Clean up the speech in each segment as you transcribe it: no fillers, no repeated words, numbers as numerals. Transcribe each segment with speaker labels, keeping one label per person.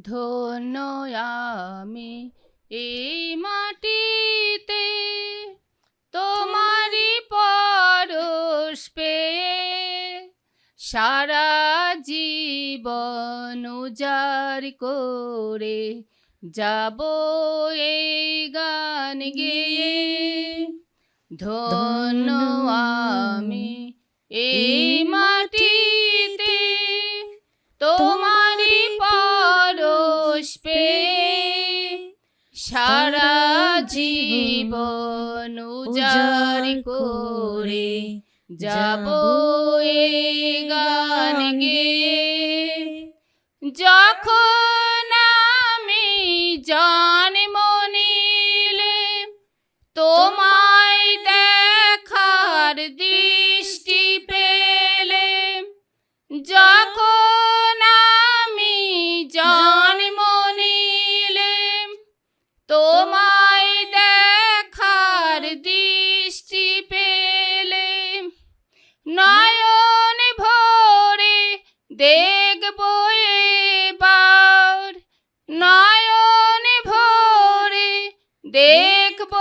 Speaker 1: ধন্য আমি এই মাটিতে তোমারই পরশ পেয়ে সারা জীবন উজাড় করে যাব এই গান গেয়ে। ধন্য আমি এই মাটিতে তোমারই পরশ পেয়ে সারা জীবন উজাড় করে যাব এই গান গেয়ে। যখন আমি জন্ম নিলে তোমায় দেখার দৃষ্টি পেলে, যখন আমি জন্ম নিলে তোমায় দেখার দৃষ্টি পেলে, নয়ন ভরে দেখব এবার, নয়ন ভরে দেখব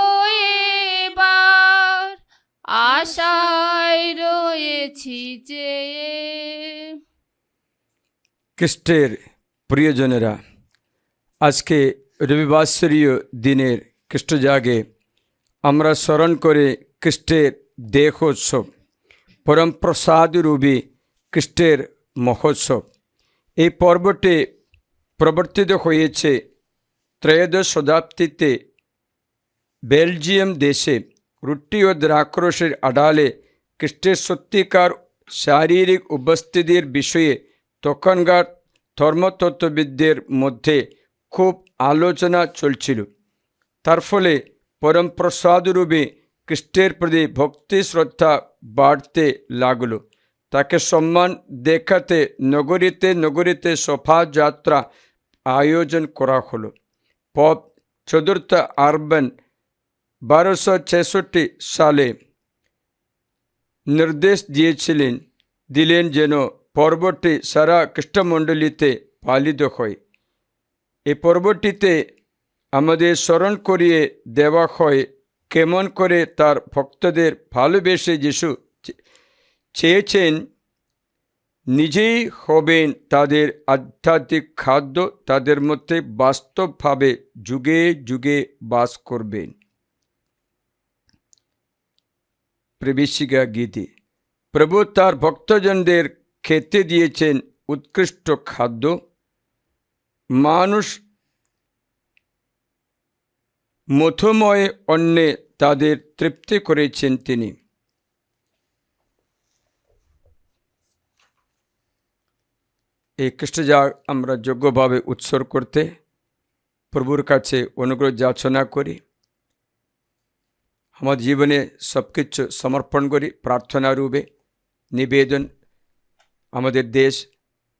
Speaker 1: এবার, আশায় রয়েছি যে।
Speaker 2: খ্রিস্টের প্রিয়জনেরা, আজকে রবিবাসরীয় দিনের খ্রিস্টজাগে আমরা স্মরণ করে খ্রিস্টের দেহোৎসব, পরম প্রসাদরূপী খ্রিস্টের মহোৎসব। এই পর্বটি প্রবর্তিত হয়েছে ত্রয়োদশ শতাব্দীতে বেলজিয়াম দেশে। রুটি ও দ্রাক্ষরসের আড়ালে খ্রিস্টের সত্যিকার শারীরিক উপস্থিতির বিষয়ে তখনকার ধর্মতত্ত্ববিদদের মধ্যে খুব আলোচনা চলছিল। তার ফলে পরম প্রসাদরূপে খ্রিস্টের প্রতি ভক্তি শ্রদ্ধা বাড়তে লাগল। তাকে সম্মান দেখাতে নগরীতে নগরীতে শোভাযাত্রা আয়োজন করা হলো। পোপ চতুর্থ আরবান 1266 সালে নির্দেশ দিলেন যেন পর্বটি সারা খ্রিস্টমণ্ডলীতে পালিত হয়। এই পর্বটিতে আমাদের স্মরণ করিয়ে দেওয়া হয় কেমন করে তার ভক্তদের ভালোবেসে যিশু চেয়েছেন নিজেই হবেন তাদের আধ্যাত্মিক খাদ্য, তাদের মধ্যে বাস্তবভাবে যুগে যুগে বাস করবেন। প্রবেশিকা গীতি। প্রভু তার ভক্তজনদের খেতে দিয়েছেন উৎকৃষ্ট খাদ্য। মানুষ মধুময় অন্নে তাদের তৃপ্তি করেছেন তিনি। এই খ্রিস্টজাগ আমরা যোগ্যভাবে উৎসর্গ করতে প্রভুর কাছে অনুগ্রহ যাচনা করি। আমার জীবনে সব কিছু সমর্পণ করি প্রার্থনা রূপে নিবেদন। আমাদের দেশ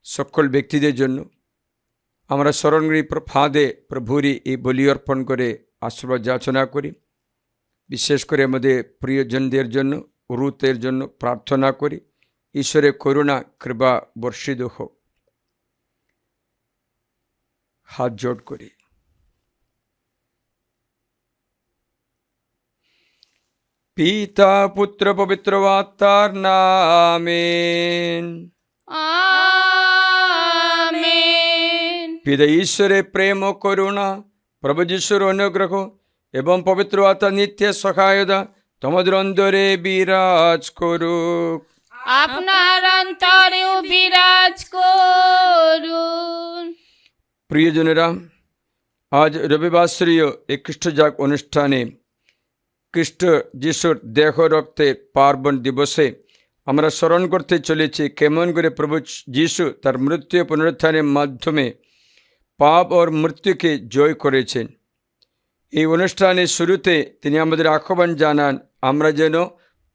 Speaker 2: সকল ব্যক্তিদের জন্য আমরা স্মরণী ফাঁদে প্রভুরই এই বলি অর্পণ করে আশীর্বাদ যাচনা করি। বিশেষ করে আমাদের প্রিয়জনদের জন্য, রুতের জন্য প্রার্থনা করি। ঈশ্বরের করুণা কৃপা বর্ষিত হোক। হাত জোড় করি। পিতা পুত্র পবিত্র আত্মার নামে
Speaker 1: আমেন।
Speaker 2: পিতা ঈশ্বরের প্রেম ও করুণা, প্রভু যিশুর অনুগ্রহ এবং পবিত্র আত্মার নিত্য সহায়তা তোমাদের অন্তরে বিরাজ করুক।
Speaker 1: আপনার অন্তরেও বিরাজ করুন।
Speaker 2: প্রিয়জনেরা, আজ রবিবাসরীয় এই খ্রিস্টজাগ অনুষ্ঠানে খ্রিস্ট যিশুর দেহ রক্তের পার্বণ দিবসে আমরা স্মরণ করতে চলেছি কেমন করে প্রভু যিশু তার মৃত্যু পুনরুত্থানের মাধ্যমে পাপ ও মৃত্যুকে জয় করেছেন। এই অনুষ্ঠানের শুরুতে তিনি আমাদের আহ্বান জানান আমরা যেন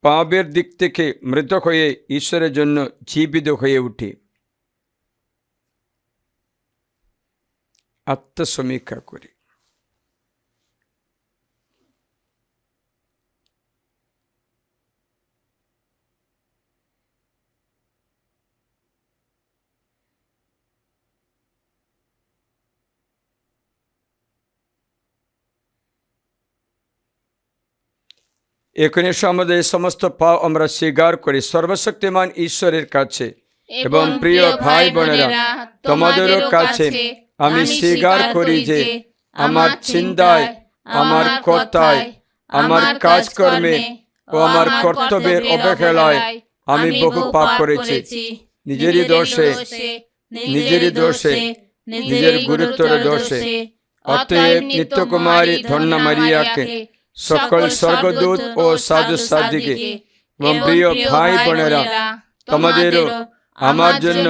Speaker 2: পাপের দিক থেকে মৃত হয়ে ঈশ্বরের জন্য জীবিত হয়ে উঠি। আত্মসমীক্ষা করি। এখন এসে আমাদের এই সমস্ত পাপ আমরা স্বীকার করি সর্বশক্তিমান ঈশ্বরের কাছে এবং প্রিয় ভাই বোনেরা, তোমাদেরও কাছে আমি স্বীকার করি যে আমার চিন্তায়, আমার কথায়, আমার কাজকর্মে ও আমার কর্তব্যের অবহেলায় আমি বহু পাপ করেছি। নিজেরই দোষে, নিজের গুরুতর দোষে। অতএব নিত্যকুমারী ধন্য মারিয়াকে, সকল স্বর্গদূত ও সাধু সাধ্বীকে এবং প্রিয় ভাই বোনেরা, তোমাদেরও আমার জন্য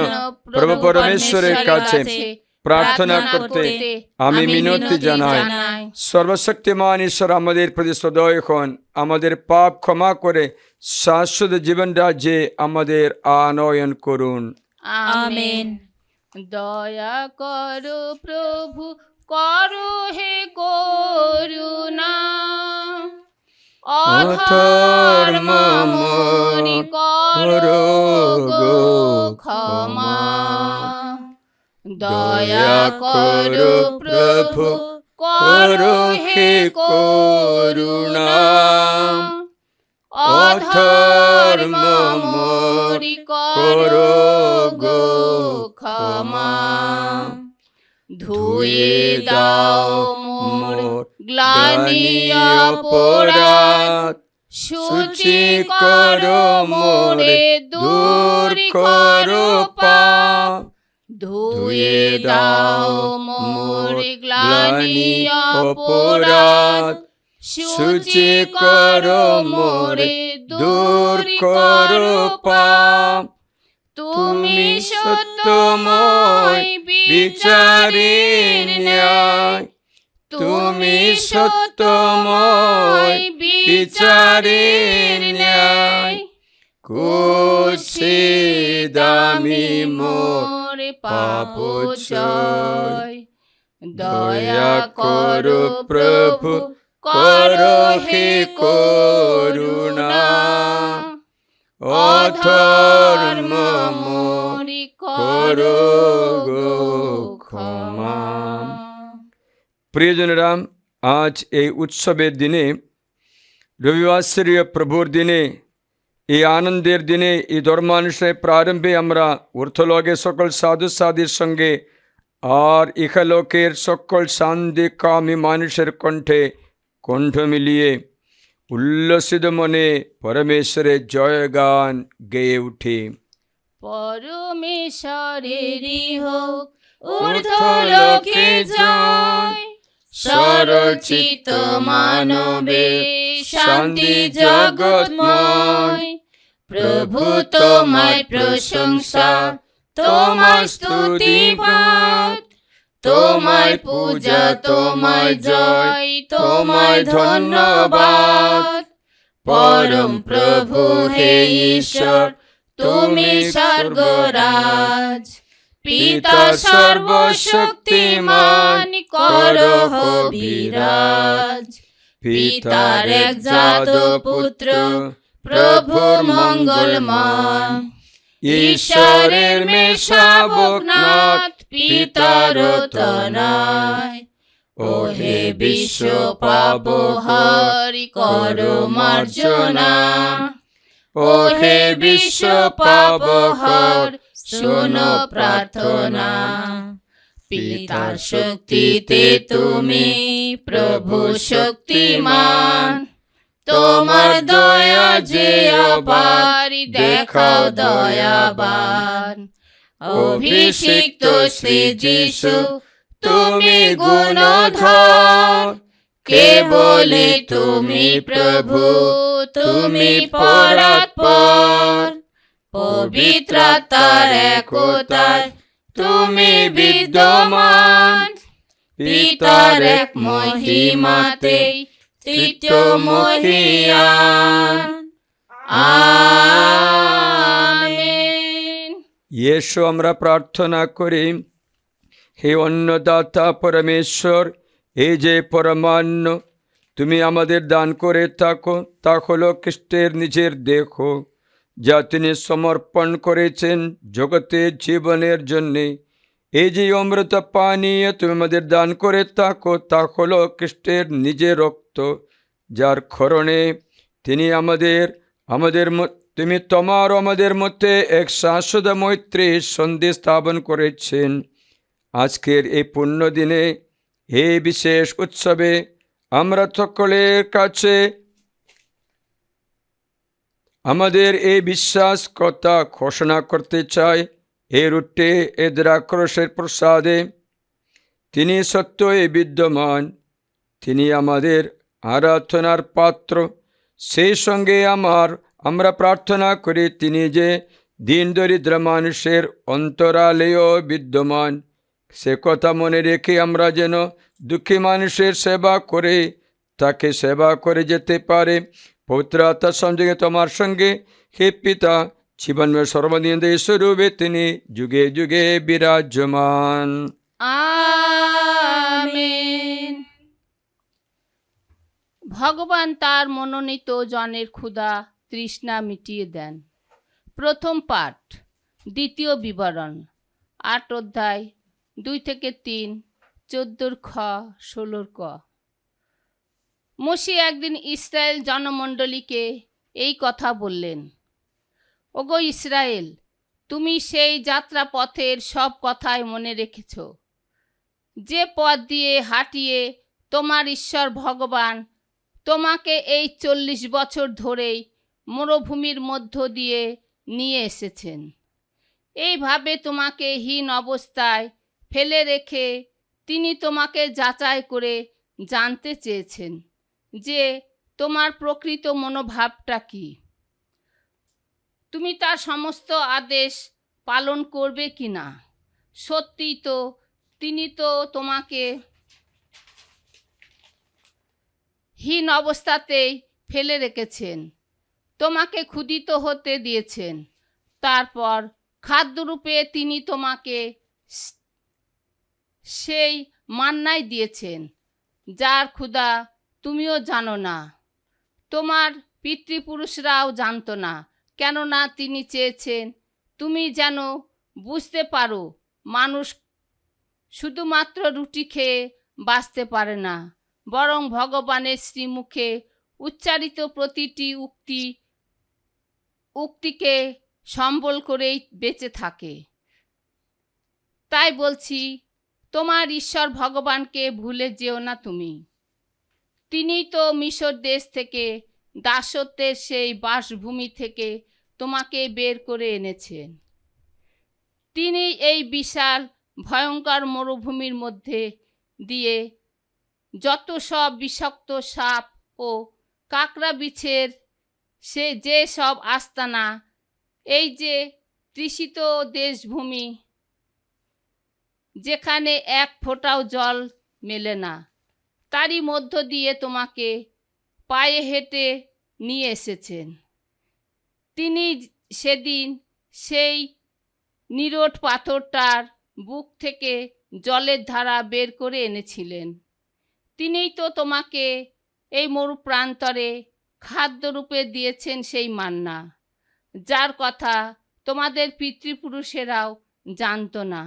Speaker 2: প্রভু পরমেশ্বরের কাছে প্রার্থনা করতে আমি মিনতি জানাই। সর্বশক্তিমান ঈশ্বর আমাদের প্রতি সদয় হন, আমাদের পাপ ক্ষমা করে শাশ্বত জীবন রাজ্যে আমাদের আনয়ন করুন।
Speaker 1: আমেন। দয়া করো প্রভু, করো হে করুণা, অধর্ম মরি করো গো ক্ষমা। দয়া করো প্রভু, করো হে করুণা, অধর্ম মরি করো গো ক্ষমা। ধুয়ে দাও মোর গ্লানি অপরাধ, শুচি করো মোরে দূর করো পাপ। ধুয়ে দাও মোর গ্লানি অপরাধ, শুচি করো মোরে দূর করো পাপ। তুমি সত্যময় বিচারের ন্যায়, তুমি সত্যময় বিচারের ন্যায়। কুশে দামি মোর পাপ জয়। দয়া করো প্রভু, করো হে করুণা, অধর্ম মরি করো গো ক্ষমা।
Speaker 2: প্রিয়জনেরা, আজ এই উৎসবের দিনে, রবিবাসরীয় প্রভুর দিনে, এই আনন্দের দিনে, এই ধর্মানুষ্ঠানের প্রারম্ভে আমরা ঊর্ধ্বলোকে সকল সাধু সাধীর সঙ্গে আর ইহলোকের সকল শান্তিকামী মানুষের কণ্ঠে কণ্ঠ মিলিয়ে উল্লসিত মনে পরমেশ্বরের জয়গান গেয়ে উঠি।
Speaker 1: পরমেশ্বরেরই হোক ঊর্ধ্বলোকে জয়, সরচিত মানবে শান্তি জগৎময়। প্রভু তোমায় প্রশংসা, তোমায় স্তুতিবাদ, তোমায় পূজা, তোমায় জয়, তোমায় ধন্যবাদ। পরম প্রভু হে ঈশ্বর, তুমি স্বর্গরাজ। পিতা সর্বশক্তিমান করো বিরাজ। পিতার একজাত পুত্র প্রভুর মঙ্গলময়। ঈশ্বরের মেষশাবক নাথ পিতার তনয়। ও হে বিশ্ব পাপহারি করো মার্জনা। ও হে বিশ্ব পাপহার শোনো প্রার্থনা। পিতার শক্তিতে তুমি প্রভু শক্তিমান। তোমার দয়া যে অপার, দেখাও দয়াবান। অভিষিক্ত শ্রী যিশু তুমি গুণধর। কেবলই তুমি প্রভু, তুমি পরাৎপর। পবিত্রতার একতায় তুমি বিদ্যমান। পিতার এক মহিমাতে তৃতীয় মহিয়ান। আমেন।
Speaker 2: এসো আমরা প্রার্থনা করি। হে অন্নদাতা পরমেশ্বর, এই যে পরমান্ন তুমি আমাদের দান করে থাকো, তা হলো খ্রিস্টের নিজের দেহ, যা তিনি সমর্পণ করেছেন জগতের জীবনের জন্যে। এই যে অমৃত পানীয় তুমি আমাদের দান করে থাকো, তা হলো খ্রিস্টের নিজের রক্ত, যার ক্ষরণে তিনি তুমি তোমার আমাদের মধ্যে এক শাশ্বত মৈত্রীর সন্ধি স্থাপন করেছেন। আজকের এই পুণ্য দিনে, এই বিশেষ উৎসবে আমরা সকলের কাছে আমাদের এই বিশ্বাস কথা ঘোষণা করতে চাই। এ রুটে এ দ্রাক্ষরসের প্রসাদে তিনি সত্যই বিদ্যমান, তিনি আমাদের আরাধনার পাত্র। সেই সঙ্গে আমরা প্রার্থনা করি তিনি যে দীন দরিদ্র মানুষের অন্তরালেও বিদ্যমান, সে কথা মনে রেখে আমরা যেন দুঃখী মানুষের সেবা করে তাকে সেবা করে যেতে পারে। পবিত্র আত্মার সংযোগে তোমার সঙ্গে হে পিতা জীবনের সর্বদিন স্বরূপে তিনি যুগে যুগে বিরাজমান।
Speaker 1: আমেন। ভগবান তার মনোনীত জনের ক্ষুধা তৃষ্ণা মিটিয়ে দেন। প্রথম পাঠ, দ্বিতীয় বিবরণ, 8 অধ্যায় 2-3, 14 খ 16 ক। মসি একদিন ইসরায়েল জনমণ্ডলীকে এই কথা বললেন, ওগো ইসরায়েল, তুমি সেই যাত্রা পথের সব কথাই মনে রেখেছ, যে পথ দিয়ে হাঁটিয়ে তোমার ঈশ্বর ভগবান তোমাকে এই 40 বছর ধরেই মরুভূমির মধ্য দিয়ে নিয়ে এসেছেন। এইভাবে তোমাকে হীন অবস্থায় ফেলে রেখে তিনি তোমাকে যাচাই করে জানতে চেয়েছেন যে তোমার প্রকৃত মনোভাবটা কি, তুমি তার সমস্ত আদেশ পালন করবে কিনা। সত্যিই তো তিনি তো তোমাকে হীন অবস্থাতেই ফেলে রেখেছেন, তোমাকে ক্ষুধিত হতে দিয়েছেন, তারপর খাদ্যরূপে তিনি তোমাকে সেই মান্নাই দিয়েছেন, যার ক্ষুধা তুমিও জানো না, তোমার পিতৃপুরুষরাও জানতো না, কেননা তিনি চেয়েছেন তুমি যেন বুঝতে পারো মানুষ শুধুমাত্র রুটি খেয়ে বাঁচতে পারে না, বরং ভগবানের শ্রীমুখে উচ্চারিত প্রতিটি উক্তিকে সম্বল করেই বেঁচে থাকে। তাই বলছি, তোমার ঈশ্বর ভগবানকে ভুলে যেও না তুমি। তিনিই তো মিশর দেশ থেকে, দাসত্বের সেই বাসভূমি থেকে তোমাকে বের করে এনেছেন। তিনি এই বিশাল ভয়ঙ্কর মরুভূমির মধ্যে দিয়ে যত সব বিষাক্ত সাপ ও কাকড়া বিছের যে সব আস্তানা, এই যে তৃষিত দেশভূমি যেখানে এক ফোঁটাও জল মেলে না, তারই মধ্য দিয়ে তোমাকে পায়ে হেঁটে নিয়ে এসেছেন। তিনি সেদিন সেই নিরট পাথরটার বুক থেকে জলের ধারা বের করে এনেছিলেন। তিনিই তো তোমাকে এই মরুপ্রান্তরে খাদ্যরূপে দিয়েছেন সেই মান্না, যার কথা তোমাদের পিতৃপুরুষেরাও জানতো না।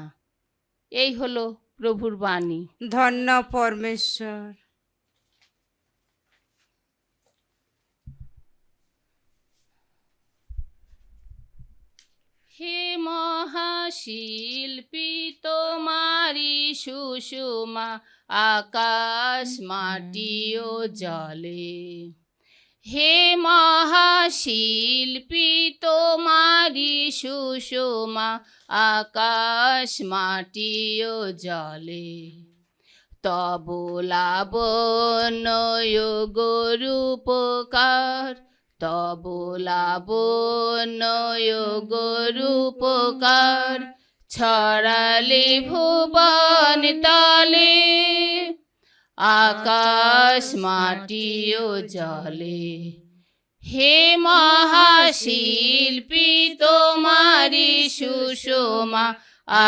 Speaker 1: এই হলো প্রভুর বাণী।
Speaker 3: ধন্য পরমেশ্বর।
Speaker 1: হে মহাশিল্পী তোমারি সুষমা আকাশ মাটি ও জলে। হে মহাশিল্পী তোমারি সুষমা আকাশ মাটি ও জলে। তব লাবণ্য গরূপকার, তব লাবণ্য গরূপকার ছড়ালে ভুবন তলে। আকাশ মাটি ও জলে। হে মহাশিল্পী তোমারি সুষমা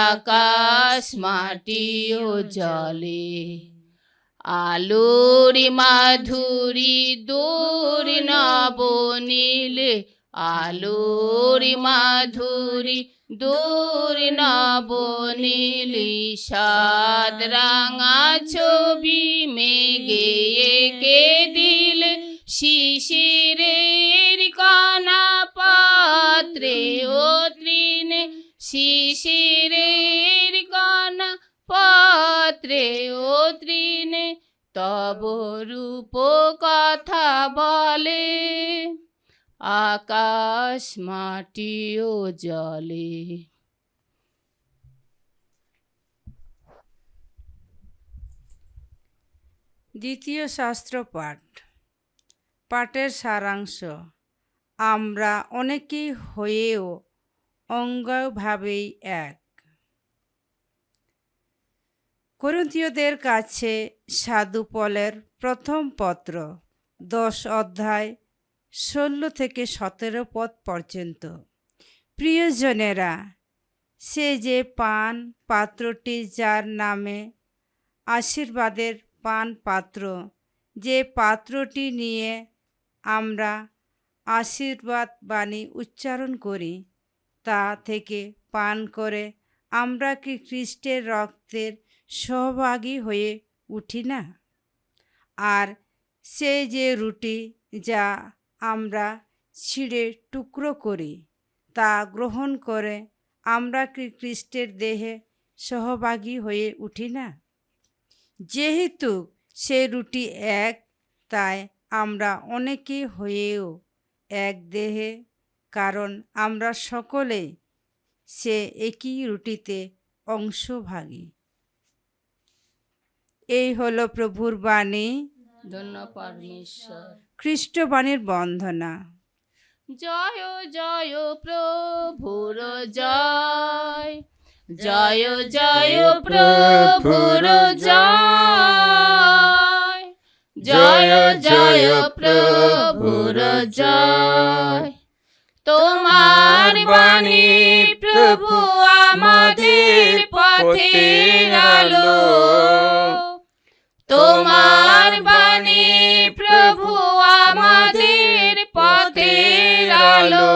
Speaker 1: আকাশ মাটি ও জলে। আলোর মাধুরী দূর নবনীলে, আলোর মাধুরী দূর নবনীলে। সাত রাঙা ছবি মেঘে এঁকে দিলে, শিশিরের কণা পত্রে ও তৃণে, শিশিরের কণা পত্রে ও তৃণে, তব রূপ কথা বলে, আকাশ মাটি ও জলে।
Speaker 3: দ্বিতীয় শাস্ত্র পাঠ। পাঠের সারাংশ। আমরা অনেকেই হয়েও অঙ্গভাবেই এক। করিন্থীয়দের কাছে সাধু পলের প্রথম পত্র 10 অধ্যায় 16 থেকে 17 পদ পর্যন্ত। প্রিয়জনেরা, সে যে পান পাত্রটি যার নামে আশীর্বাদের পান পাত্র, যে পাত্রটি নিয়ে আমরা আশীর্বাদ বাণী উচ্চারণ করি, তা থেকে পান করে আমরা কি খ্রিস্টের রক্তের সহভাগী হয়ে উঠি না? আর সে যে রুটি যা আমরা ছিঁড়ে টুকরো করি, তা গ্রহণ করে আমরা কি খ্রিস্টের দেহে সহভাগী হয়ে উঠি না? যেহেতু সে রুটি এক, তাই আমরা অনেকে হয়েও এক দেহে, কারণ আমরা সকলে সে একই রুটিতে অংশভাগী। এই হলো প্রভুর বাণী।
Speaker 1: ধন্য পরমেশ্বর।
Speaker 3: খ্রিস্ট বাণীর বন্দনা।
Speaker 1: জয় জয় প্রভুর জয়, জয় জয় প্রভুর জয়, জয় জয় প্রভুর জয়। তোমার বাণী প্রভু আমাদের পথের আলো, তোমার বাণী প্রভু আমাদের পথের আলো।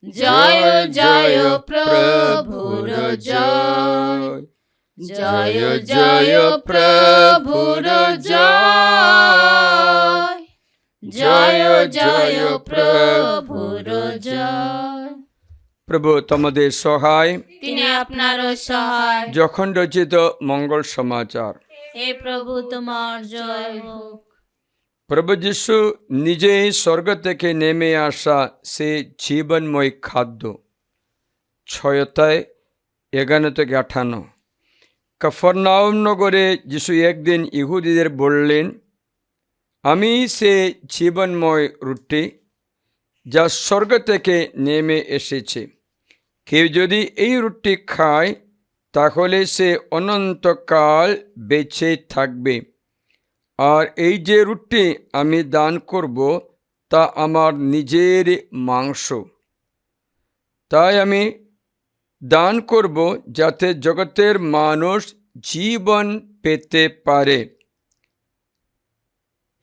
Speaker 1: জয় জয় প্রভুর জয়, জয় জয় প্রভুর জয়, জয় জয় প্রভুর জয়।
Speaker 2: প্রভু তোমাদের সহায়,
Speaker 1: তিনি আপনারও সহায়।
Speaker 2: যখন রচিত মঙ্গল সমাচার।
Speaker 1: হে প্রভু, তোমার জয় হোক।
Speaker 2: প্রভু যিশু নিজেই স্বর্গ থেকে নেমে আসা সে জীবনময় খাদ্য। 6:11-58। কফরনাউম নগরে যিশু একদিন ইহুদিদের বললেন, আমি সে জীবনময় রুটি যা স্বর্গ থেকে নেমে এসেছে। কেউ যদি এই রুটি খায় তাহলে সে অনন্তকাল বেঁচে থাকবে। আর এই যে রুটি আমি দান করব তা আমার নিজের মাংস। তাই আমি দান করব যাতে জগতের মানুষ জীবন পেতে পারে।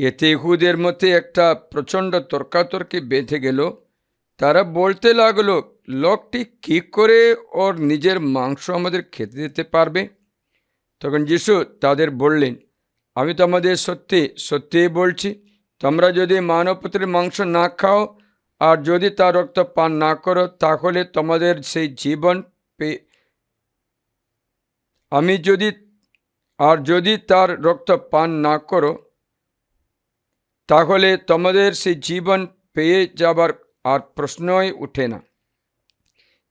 Speaker 2: এতে ইহুদের মধ্যে একটা প্রচণ্ড তর্কাতর্কি বেঁধে গেল। তারা বলতে লাগলো, লোকটি কী করে ওর নিজের মাংস আমাদের খেতে দিতে পারবে? তখন যিশু তাদের বললেন, আমি তোমাদের সত্যি সত্যি বলছি, তোমরা যদি মানবপুত্রের মাংস না খাও আর যদি তার রক্ত পান না করো, তাহলে তোমাদের সেই জীবন যদি তার রক্ত পান না করো, তাহলে তোমাদের সেই জীবন পেয়ে যাবার আর প্রশ্নই ওঠে না।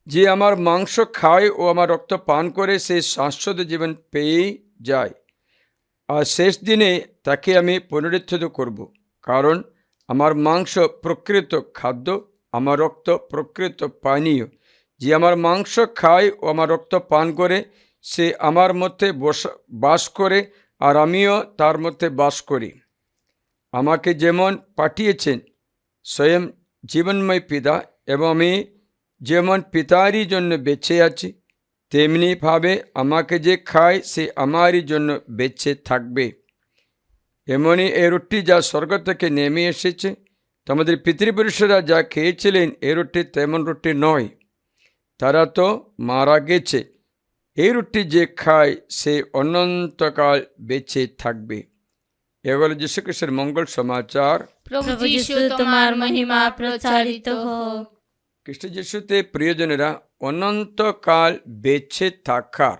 Speaker 2: যে আমার মাংস খায় ও আমার রক্ত পান করে সে শাশ্বত জীবন পেয়েই যায়। আর শেষ দিনে তাকে আমি পুনরুত্থিত করব, কারণ আমার মাংস প্রকৃত খাদ্য, আমার রক্ত প্রকৃত পানীয়। যে আমার মাংস খায় ও আমার রক্ত পান করে সে আমার মধ্যে বাস করে আর আমিও তার মধ্যে বাস করি। আমাকে যেমন পাঠিয়েছেন স্বয়ং জীবনময় পিতা, এবং আমি যেমন পিতারই জন্য বেঁচে আছি, তেমনিভাবে আমাকে যে খায় সে আমারই জন্য বেঁচে থাকবে। এমনই এ রুটি যা স্বর্গ থেকে নেমে এসেছে। তোমাদের পিতৃপুরুষেরা যা খেয়েছিলেন এ রুটি তেমন রুটি নয়, তারা তো মারা গেছে। এই রুটি যে খায় সে অনন্তকাল বেঁচে থাকবে। এগুলো যীশু খ্রিস্টের মঙ্গল সমাচার।
Speaker 1: প্রভু যিশু তোমার মহিমা প্রচারিত হোক।
Speaker 2: খ্রিস্ট যিশুতে প্রিয়জনেরা, অনন্তকাল বেঁচে থাকার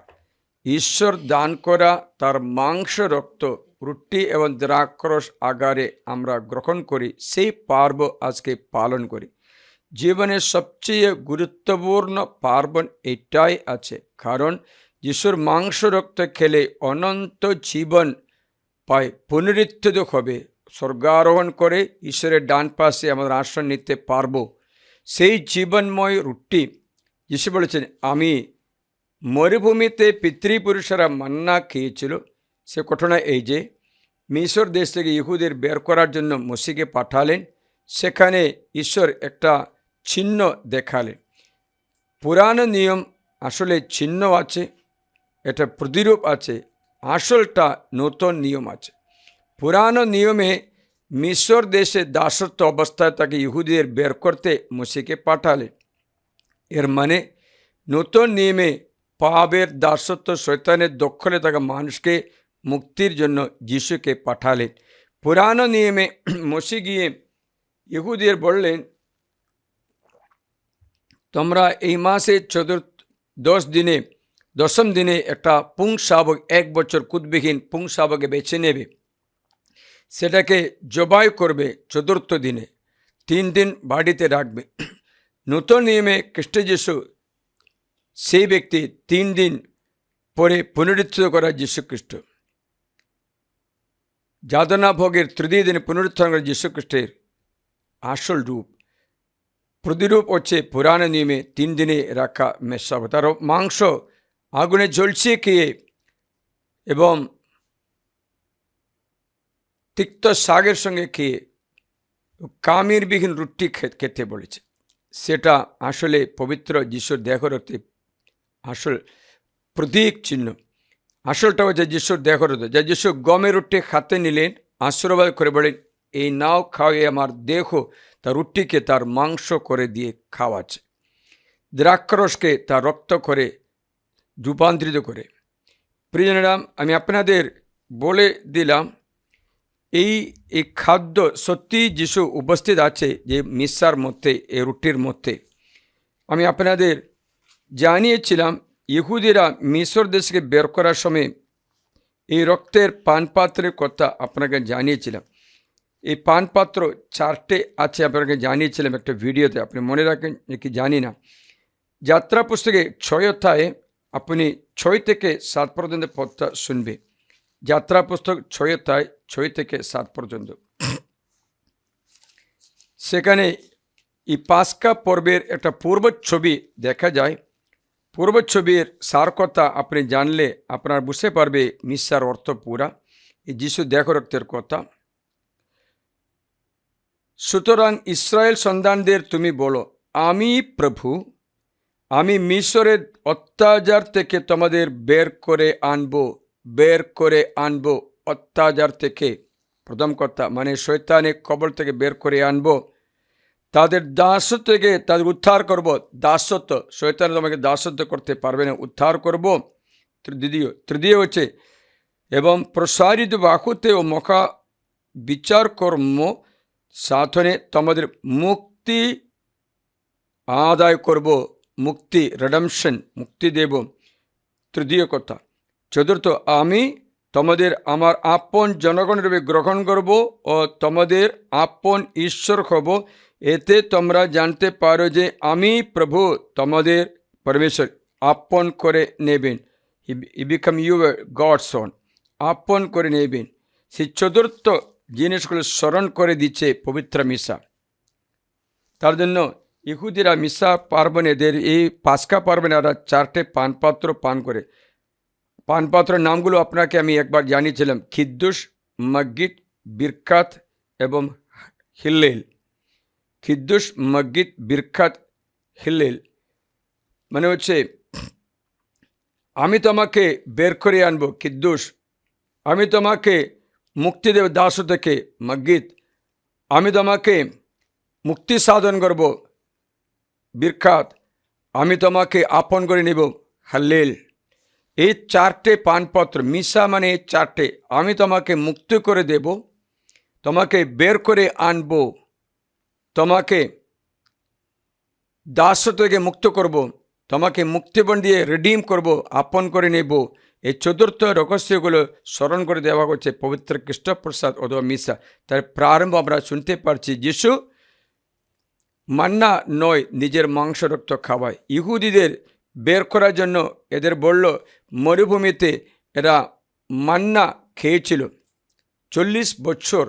Speaker 2: ঈশ্বর দান করা তার মাংস, রক্ত, রুটি এবং দ্রাক্ষরস আগারে আমরা গ্রহণ করি, সেই পার্ব আজকে পালন করি। জীবনের সবচেয়ে গুরুত্বপূর্ণ পার্বণ এটাই আছে, কারণ যিশুর মাংস রক্ত খেলে অনন্ত জীবন পায়, পুনরুত্থিত হবে, স্বর্গারোহণ করে ঈশ্বরের ডান পাশে আমাদের আসন নিতে পারবো। সেই জীবনময় রুটি যিশু বলেছেন, আমি মরুভূমিতে পিতৃপুরুষেরা মান্না খেয়েছিল। সে ঘটনা এই যে মিশর দেশ থেকে ইহুদের বের করার জন্য মসিকে পাঠালেন। সেখানে ঈশ্বর একটা চিহ্ন দেখালেন। পুরানো নিয়ম আসলে চিহ্ন আছে, এটা প্রতিরূপ আছে, আসলটা নতুন নিয়ম আছে। পুরানো নিয়মে মিশর দেশে দাসত্ব অবস্থায় তাকে ইহুদিদের বের করতে মসিকে পাঠালেন। এর মানে নতুন নিয়মে পাপের দাসত্ব, শয়তানের দখলে থাকা মানুষকে মুক্তির জন্য যিশুকে পাঠালেন। পুরানো নিয়মে মসি গিয়ে ইহুদিদের বললেন, তোমরা এই মাসে দশম দিনে একটা পুং শাবক, 1 বছর কুদবিহীন পুং শাবকে বেছে নেবে, সেটাকে জবাই করবে 4র্থ দিনে, 3 দিন বাড়িতে রাখবে। নতুন নিয়মে খ্রিস্ট যিশু সেই ব্যক্তি 3 দিন পরে পুনরুত্থিত করা যীশু খ্রিস্ট, যাতনা ভোগের 3য় দিনে পুনরুত্থান করা যীশু খ্রিস্টের আসল রূপ। প্রতিরূপ হচ্ছে পুরানো নিয়মে 3 দিনে রাখা মেষশাবক, তার মাংস আগুনে ঝলসিয়ে খেয়ে এবং তিক্ত শাকের সঙ্গে খেয়ে কামিরবিহীন রুটি খেতে বলেছে। সেটা আসলে পবিত্র যিশুর দেহ রক্তে আসল প্রতীক চিহ্ন। আসলটা হচ্ছে যিশুর দেহ রক্ত, যা যিশু গমের রুটি খাতে নিলেন, আশীর্বাদ করে বলেন, এই নাও খাও, এ আমার দেহ, তার রুটিকে তার মাংস করে দিয়ে খাওয়াচ্ছে, দ্রাক্ষরসকে তার রক্ত করে রূপান্তরিত করে। প্রিয়জনেরা, আমি আপনাদের বলে দিলাম, এই খাদ্য সত্যি যিশু উপস্থিত আছে যে মিশার মধ্যে, এই রুটির মধ্যে। আমি আপনাদের জানিয়েছিলাম, ইহুদিরা মিশর দেশকে বের করার সময় এই রক্তের পানপাত্রের কথা আপনাকে জানিয়েছিলাম। এই পানপাত্র 4টে আছে, আপনাকে জানিয়েছিলাম একটা ভিডিওতে, আপনি মনে রাখেন কি জানি না। যাত্রা পুস্তকে 6 অধ্যায়ে আপনি 6 থেকে 7 পর্যন্ত পদটা শুনবে। যাত্রা পুস্তক 6 অধ্যায় 6 থেকে 7 পর্যন্ত। সেখানে এই পাস্কা পর্বের একটা পূর্ব ছবি দেখা যায়। পূর্ব ছবির সার কথা আপনি জানলে আপনার বুঝতে পারবে মিশার অর্থ পুরা, এই যিশু দেহ রক্তের কথা। সুতরাং ইসরায়েল সন্তানদের তুমি বলো, আমি প্রভু, আমি মিশরের অত্যাচার থেকে তোমাদের বের করে আনবো। অত্যাচার থেকে, প্রথম কথা মানে শয়তানের কবল থেকে বের করে আনবো, তাদের দাসত্ব থেকে তাদের উদ্ধার করব। দাসত্ব, শয়তান তোমাকে দাসত্ব করতে পারবে না, উদ্ধার করব। তৃতীয় হচ্ছে, এবং প্রসারিত বাহুতে ও মখা বিচার কর্ম সাধনে তোমাদের মুক্তি আদায় করব, মুক্তি, রেডামশন, মুক্তি দেব। তৃতীয় কথা। চতুর্থ, আমি তোমাদের আমার আপন জনগণরূপে গ্রহণ করব ও তোমাদের আপন ঈশ্বর হব। এতে তোমরা জানতে পারো যে আমি প্রভু তোমাদের পরমেশ্বর। আপন করে নেবেন, হি বিকাম ইউর গডস ওন, আপন করে নেবেন। সেই চতুর্থ জিনিসগুলো স্মরণ করে দিচ্ছে পবিত্র মিশা। তার জন্য ইহুদিরা মিশা পার্বণে, এদের এই পাস্কা পার্বণে এরা 4টে পানপাত্র পান করে। পানপাত্রের নামগুলো আপনাকে আমি একবার জানিয়েছিলাম, খিদ্দুস, মগিদ, বিরকাত এবং হিল্লেল। খিদ্দুস, মগিদ, বিরকাত, হিল্লেল মানে হচ্ছে আমি তোমাকে বের করে আনবো, খিদ্দুস, আমি তোমাকে মুক্তি দেব দাস থেকে, মগিদ, আমি তোমাকে মুক্তি সাধন করব, বিরকাত, আমি তোমাকে আপন করে নিব, হাল্লেল। এই 4টে পানপত্র, মিশা মানে এই 4টে, আমি তোমাকে মুক্ত করে দেব, তোমাকে বের করে আনব, তোমাকে দাসত্ব থেকে মুক্ত করব, তোমাকে মুক্তিপণ দিয়ে রিডিম করব, আপন করে নেব। এই চতুর্থ রহস্যগুলো স্মরণ করে দেওয়া হচ্ছে পবিত্র খ্রিস্টপ্রসাদ অথবা মিশা। তার প্রারম্ভ আমরা শুনতে পারছি, যিশু মান্না নয়, নিজের মাংস রক্ত খাওয়ায়। ইহুদিদের বের করার জন্য এদের বলল, মরুভূমিতে এরা মান্না খেয়েছিল 40 বছর।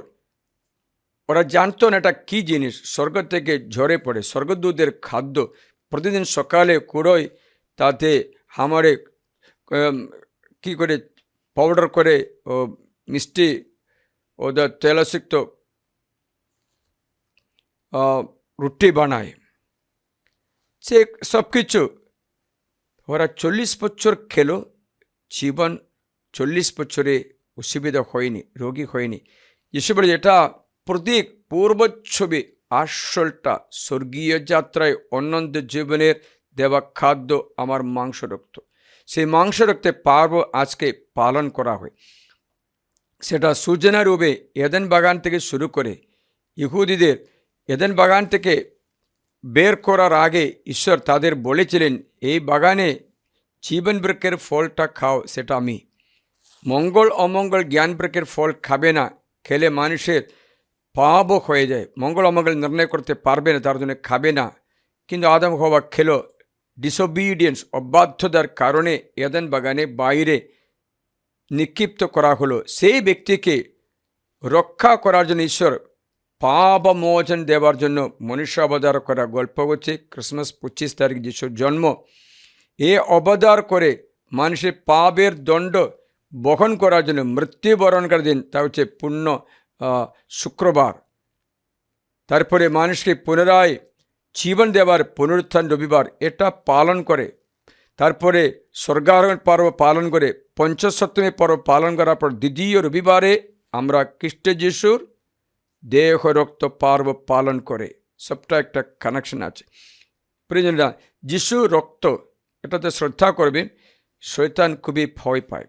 Speaker 2: ওরা জানতো না এটা কী জিনিস, স্বর্গ থেকে ঝরে পড়ে, স্বর্গদূতের খাদ্য। প্রতিদিন সকালে কুড়োয়, তাতে হামারে কী করে পাউডার করে ও মিষ্টি ওদের তেলসিক্ত রুটি বানায়, সে সব কিছু ওরা 40 বছর খেলো। জীবন 40 বছরে অসুবিধা হয়নি, রোগী হয়নি। যিশু বলে, এটা প্রতীক, পূর্বচ্ছবি, আসলটা স্বর্গীয় যাত্রায় অনন্ত জীবনের দেওয়া খাদ্য আমার মাংস রক্ত। সেই মাংস রক্তে পার্ব আজকে পালন করা হয়। সেটা সূচনা রূপে এদেন বাগান থেকে শুরু করে ইহুদিদের এদেন বাগান থেকে বের করার আগে ঈশ্বর তাদের বলেছিলেন, এই বাগানে জীবন বৃক্ষের ফলটা খাও, সেটা আমি। মঙ্গল অমঙ্গল জ্ঞান বৃক্ষের ফল খাবে না, খেলে মানুষের পাপও হয়ে যায়, মঙ্গল অমঙ্গল নির্ণয় করতে পারবে না, তার জন্য খাবে না। কিন্তু আদম হওয়া খেলো, ডিসোবিডিয়েন্স, অবাধ্যতার কারণে এদেন বাগানে বাইরে নিক্ষিপ্ত করা হলো। সেই ব্যক্তিকে রক্ষা করার জন্য ঈশ্বর পাপ মোচন দেওয়ার জন্য মনুষ্য অবতার করা গল্প হচ্ছে ক্রিসমাস 25 তারিখ যিশুর জন্ম। এ অবতার করে মানুষের পাপের দণ্ড বহন করার জন্য মৃত্যুবরণ করার দিন, তা হচ্ছে পূর্ণ শুক্রবার। তারপরে মানুষকে পুনরায় জীবন দেওয়ার পুনরুত্থান রবিবার, এটা পালন করে। তারপরে স্বর্গারোহণ পর্ব পালন করে, পঞ্চসপ্তমী পর্ব পালন করার পর দ্বিতীয় রবিবারে আমরা খ্রিস্ট যিশুর দেহ রক্ত পর্ব পালন করে। সবটা একটা কানেকশন আছে। প্রিয়জনরা, যিশু রক্ত এটাতে শ্রদ্ধা করবে। শয়তান খুবই ভয় পায়,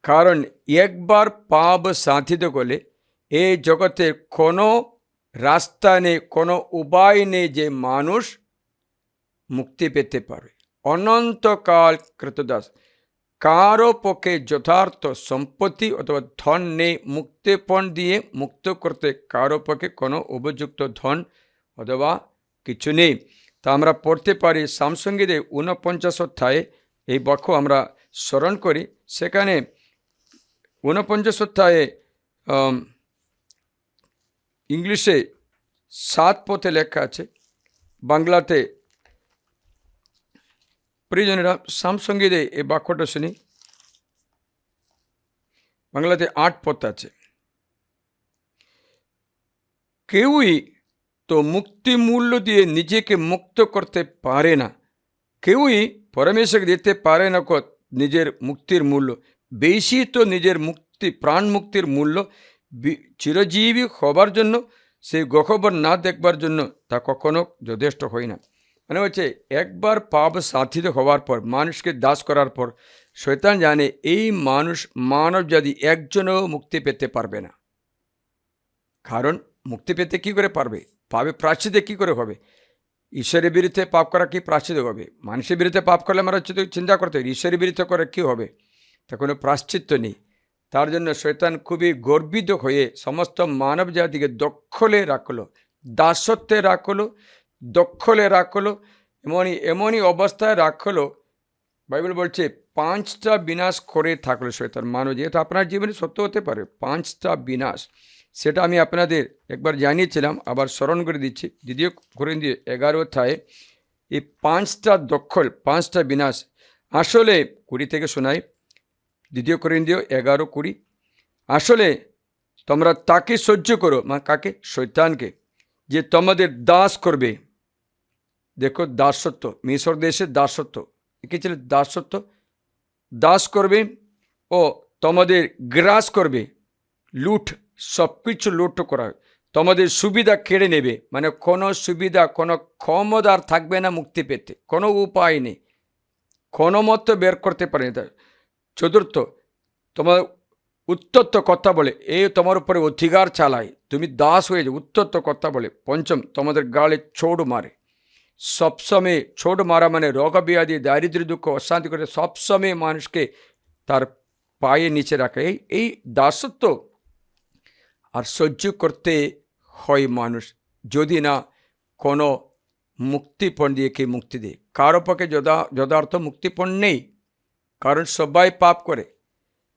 Speaker 2: কারণ একবার পাপ সাধিত করলে এই জগতে কোনো রাস্তা নেই, কোনো উপায় নেই যে মানুষ মুক্তি পেতে পারে। অনন্তকাল কৃতদাস, কারো পক্ষে যথার্থ সম্পত্তি অথবা ধন নেই মুক্তিপণ দিয়ে মুক্ত করতে, কারো পক্ষে কোনো উপযুক্ত ধন অথবা কিছু নেই। তা আমরা পড়তে পারি সামসঙ্গীতে 49 অধ্যায়ে এই বাক্য আমরা স্মরণ করি। সেখানে 49 অধ্যায়ে ইংলিশে 7 পথে লেখা আছে, বাংলাতে প্রিয়জনেরা সামসঙ্গীতে এই বাক্যটা শুনি। বাংলাতে 8 পথ আছে। কেউই তো মুক্তি মূল্য দিয়ে নিজেকে মুক্ত করতে পারে না, কেউই পরমেশ্বরকে দিতে পারে না নিজের মুক্তির মূল্য। বেশি তো নিজের মুক্তি, প্রাণ মুক্তির মূল্য চিরজীবী হবার জন্য, সেই গহবর না দেখবার জন্য তা কখনো যথেষ্ট হয় না। মানে হচ্ছে, একবার পাপ সাধিত হওয়ার পর, মানুষকে দাস করার পর, শয়তান জানে এই মানব জাতি একজনও মুক্তি পেতে পারবে না। কারণ মুক্তি পেতে কি করে পারবে? পাপে প্রায়শ্চিত্ত কি করে হবে? ঈশ্বরের বিরুদ্ধে পাপ করা কি প্রায়শ্চিত্ত হবে? মানুষের বিরুদ্ধে পাপ করলে আমরা চিন্তা করতে হবে, ঈশ্বরের বিরুদ্ধে করে কি হবে? তা কোনো প্রায়শ্চিত্ত নেই। তার জন্য শয়তান খুবই গর্বিত হয়ে সমস্ত মানব জাতিকে দখলে রাখলো, দাসত্বে রাখলো, দখলে রাখলো, এমনই অবস্থায় রাখলো। বাইবেল বলছে 5টা বিনাশ করে থাকলো শয়তান মানব। যেটা আপনার জীবনে সত্য হতে পারে, 5টা বিনাশ। সেটা আমি আপনাদের একবার জানিয়েছিলাম, আবার স্মরণ করে দিচ্ছি। 2 করিন্থীয় 11 অধ্যায়ে এই 5টা দখল, 5টা বিনাশ। আসলে 20 থেকে শোনাই, 2 করিন্থীয় 11:20। আসলে তোমরা তাকে সহ্য করো, কাকে? শয়তানকে, যে তোমাদের দাস করবে। দেখো, দাসত্ব, মিশর দেশে দাসত্ব, কি ছিল? দাসত্ব, দাস করবে ও তোমাদের গ্রাস করবে, লুট, সব কিছু লুট করা, তোমাদের সুবিধা কেড়ে নেবে। মানে কোনো সুবিধা, কোনো ক্ষমতার থাকবে না মুক্তি পেতে, কোনো উপায় নেই, কোনো মতো বের করতে পারে না। চতুর্থ, তোমার উত্তত্ত কথা বলে এই তোমার উপরে অধিকার চালায়, তুমি দাস হয়ে যাও, উত্তত্ত কথা বলে। পঞ্চম, তোমাদের গালে ছোট মারে, সবসময় ছোট মারা মানে রোগ ব্যাধি, দারিদ্র্য, দুঃখ, অশান্তি করে সবসময় মানুষকে তার পায়ে নিচে রাখে। এই দাসত্ব আর সহ্য করতে হয় মানুষ, যদি না কোনো মুক্তিপণ দিয়ে কে মুক্তি দেয়। কারো পক্ষে যথার্থ মুক্তিপণ নেই, কারণ সবাই পাপ করে।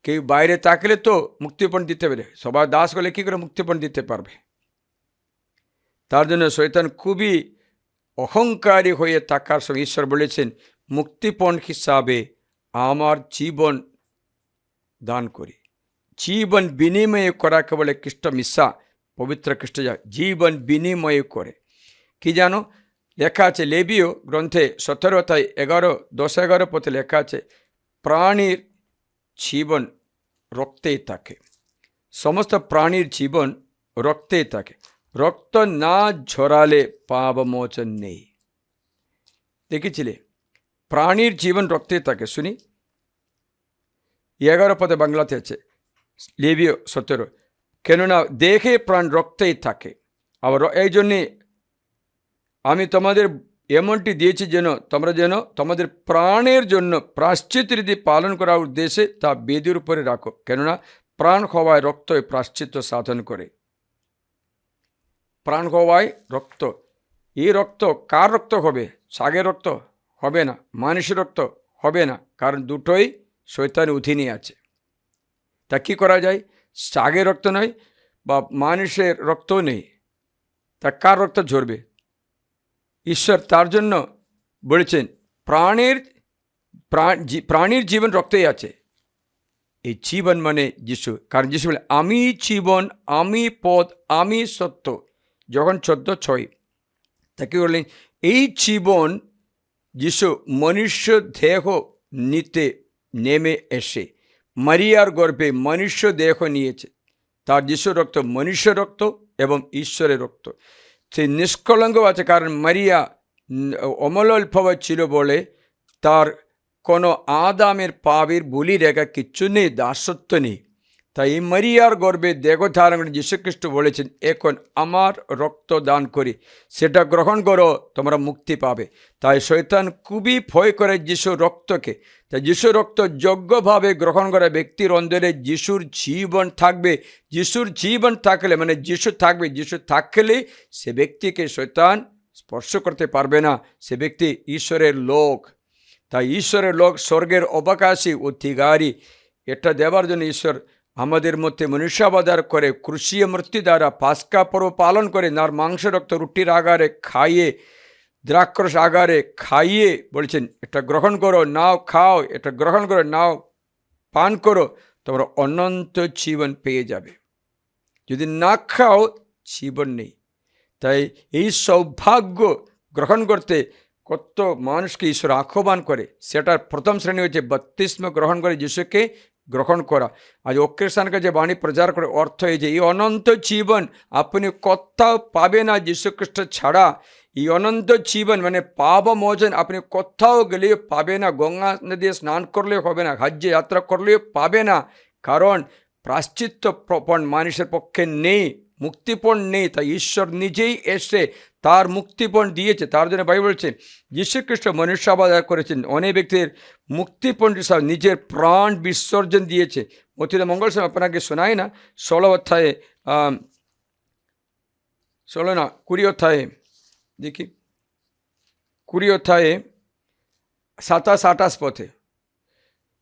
Speaker 2: কেউ বাইরে থাকলে তো মুক্তিপণ দিতে পারে, সবাই দাস হলে কী করে মুক্তিপণ দিতে পারবে? তার জন্য শয়তান খুবই অহংকারী হয়ে থাকার সঙ্গে ঈশ্বর বলেছেন, মুক্তিপণ হিসাবে আমার জীবন দান করি। জীবন বিনিময় করাকে বলে খ্রিস্ট মিশা, পবিত্র খ্রিস্ট জীবন বিনিময় করে। কি জানো, লেখা আছে লেবীয় গ্রন্থে 17:11-10-11 পথে লেখা আছে, প্রাণীর জীবন রক্তেই থাকে, সমস্ত প্রাণীর জীবন রক্তেই থাকে, রক্ত না ঝরালে পাপ মোচন নেই। দেখেছিলে, প্রাণীর জীবন রক্তেই থাকে। শুনি 11 পদে বাংলাতে আছে, লেবীয় 17, কেননা দেহে প্রাণ রক্তেই থাকে। আবার এই জন্যে আমি তোমাদের এমনটি দিয়েছি যেন তোমরা যেন তোমাদের প্রাণের জন্য প্রায়শ্চিত্ত রীতি পালন করার উদ্দেশ্যে তা বেদির উপরে রাখো, কেননা প্রাণ হওয়ায় রক্ত প্রায়শ্চিত্ত সাধন করে। প্রাণ হওয়ায় রক্ত, এই রক্ত কার রক্ত হবে? ছাগের রক্ত হবে না, মানুষের রক্ত হবে না, কারণ দুটোই শয়তানের অধীনে আছে। তা কি করা যায়? ছাগের রক্ত নয় বা মানুষের রক্তও নেই, তা কার রক্ত ঝরবে? ঈশ্বর তার জন্য বলেছেন প্রাণীর জীবন রক্তেই আছে। এই জীবন মানে যিশু, কারণ যিশু বলে আমি জীবন, আমি পথ, আমি সত্য। যখন 14:6 তাকে বললেন এই জীবন যিশু মনুষ্য দেহ নিতে নেমে এসে মারিয়ার গর্ভে মনুষ্য দেহ নিয়েছে। তার যিশু রক্ত মনুষ্য রক্ত এবং ঈশ্বরের রক্ত, সে নিষ্কলঙ্ক আছে, কারণ মারিয়া অমলোদ্ভব ছিল বলে তার কোনো আদামের পাপের বলি রেখা কিচ্ছু নেই, দাসত্ব নেই। তাই এই মারিয়ার গর্ভে দেহ ধারণ করে যীশুখ্রিস্ট বলেছেন, এখন আমার রক্ত দান করি, সেটা গ্রহণ করো, তোমরা মুক্তি পাবে। তাই শয়তান খুবই ভয় করে যিশুর রক্তকে। তাই যিশুর রক্ত যোগ্যভাবে গ্রহণ করা ব্যক্তির অন্তরে যিশুর জীবন থাকবে। যিশুর জীবন থাকলে মানে যিশু থাকবে, যিশু থাকলে সে ব্যক্তিকে শয়তান স্পর্শ করতে পারবে না, সে ব্যক্তি ঈশ্বরের লোক। তাই ঈশ্বরের লোক, স্বর্গের অবকাশী, অধিকারী। এটা দেওয়ার জন্য ঈশ্বর আমাদের মধ্যে মনুষ্যাবতার করে ক্রুশীয় মৃত্যু দ্বারা পাস্কা পর্ব পালন করে নার মাংস রক্ত রুটির আগারে খাইয়ে, দ্রাক্ষরস আগারে খাইয়ে বলছেন, এটা গ্রহণ করো, নাও খাও, এটা গ্রহণ করো, নাও পান করো, তোমরা অনন্ত জীবন পেয়ে যাবে। যদি না খাও, জীবন নেই। তাই এই সৌভাগ্য গ্রহণ করতে কত মানুষকে ঈশ্বর আহ্বান করে। সেটার প্রথম শ্রেণী হচ্ছে বাপ্তিস্ম গ্রহণ করে যিশুকে গ্রহণ করা। আজ অক্রিস্তানকে যে বাণী প্রচার করে অর্থ এই যে এই অনন্ত জীবন আপনি কোথাও পাবে না যীশুখ্রিস্ট ছাড়া। এই অনন্ত জীবন মানে পাপ মোচন আপনি কোথাও গেলেও পাবে না, গঙ্গা নদীতে স্নান করলেও হবে না, হজ্জে যাত্রা করলেও পাবে না, কারণ প্রায়শ্চিত্তপণ মানুষের পক্ষে নেই, মুক্তিপণ নেই। তাই ঈশ্বর নিজেই এসে তার মুক্তিপণ দিয়েছে। তার জন্য বাইবেল বলছে যীশুখ্রিস্ট মনুষ্যাবতার করেছেন, অনেক ব্যক্তির মুক্তিপণ হিসাবে নিজের প্রাণ বিসর্জন দিয়েছে। অতীত মঙ্গল সময় আপনাকে শোনায় না, 27-28 পথে,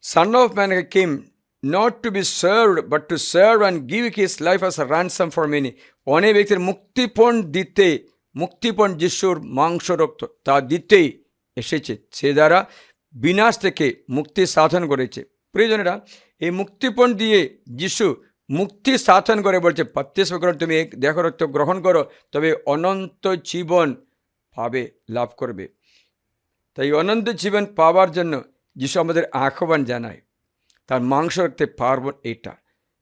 Speaker 2: Son of Man came not to be served but to serve and give his life as a ransom for many. অনেক ব্যক্তির মুক্তিপণ দিতে, মুক্তিপণ যিশুর মাংস রক্ত তা দিতেই এসেছে, সে দ্বারা বিনাশ থেকে মুক্তি সাধন করেছে। প্রিয়জনেরা, এই মুক্তিপণ দিয়ে যিশু মুক্তি সাধন করে বলছে, বাপ্তিস্ম গ্রহণ তুমি এক দেহ রক্ত গ্রহণ করো, তবে অনন্ত জীবন পাবে, লাভ করবে। তাই অনন্ত জীবন পাওয়ার জন্য যিশু আমাদের আহ্বান জানায়, তার মাংস রাখতে পার্বণ এটা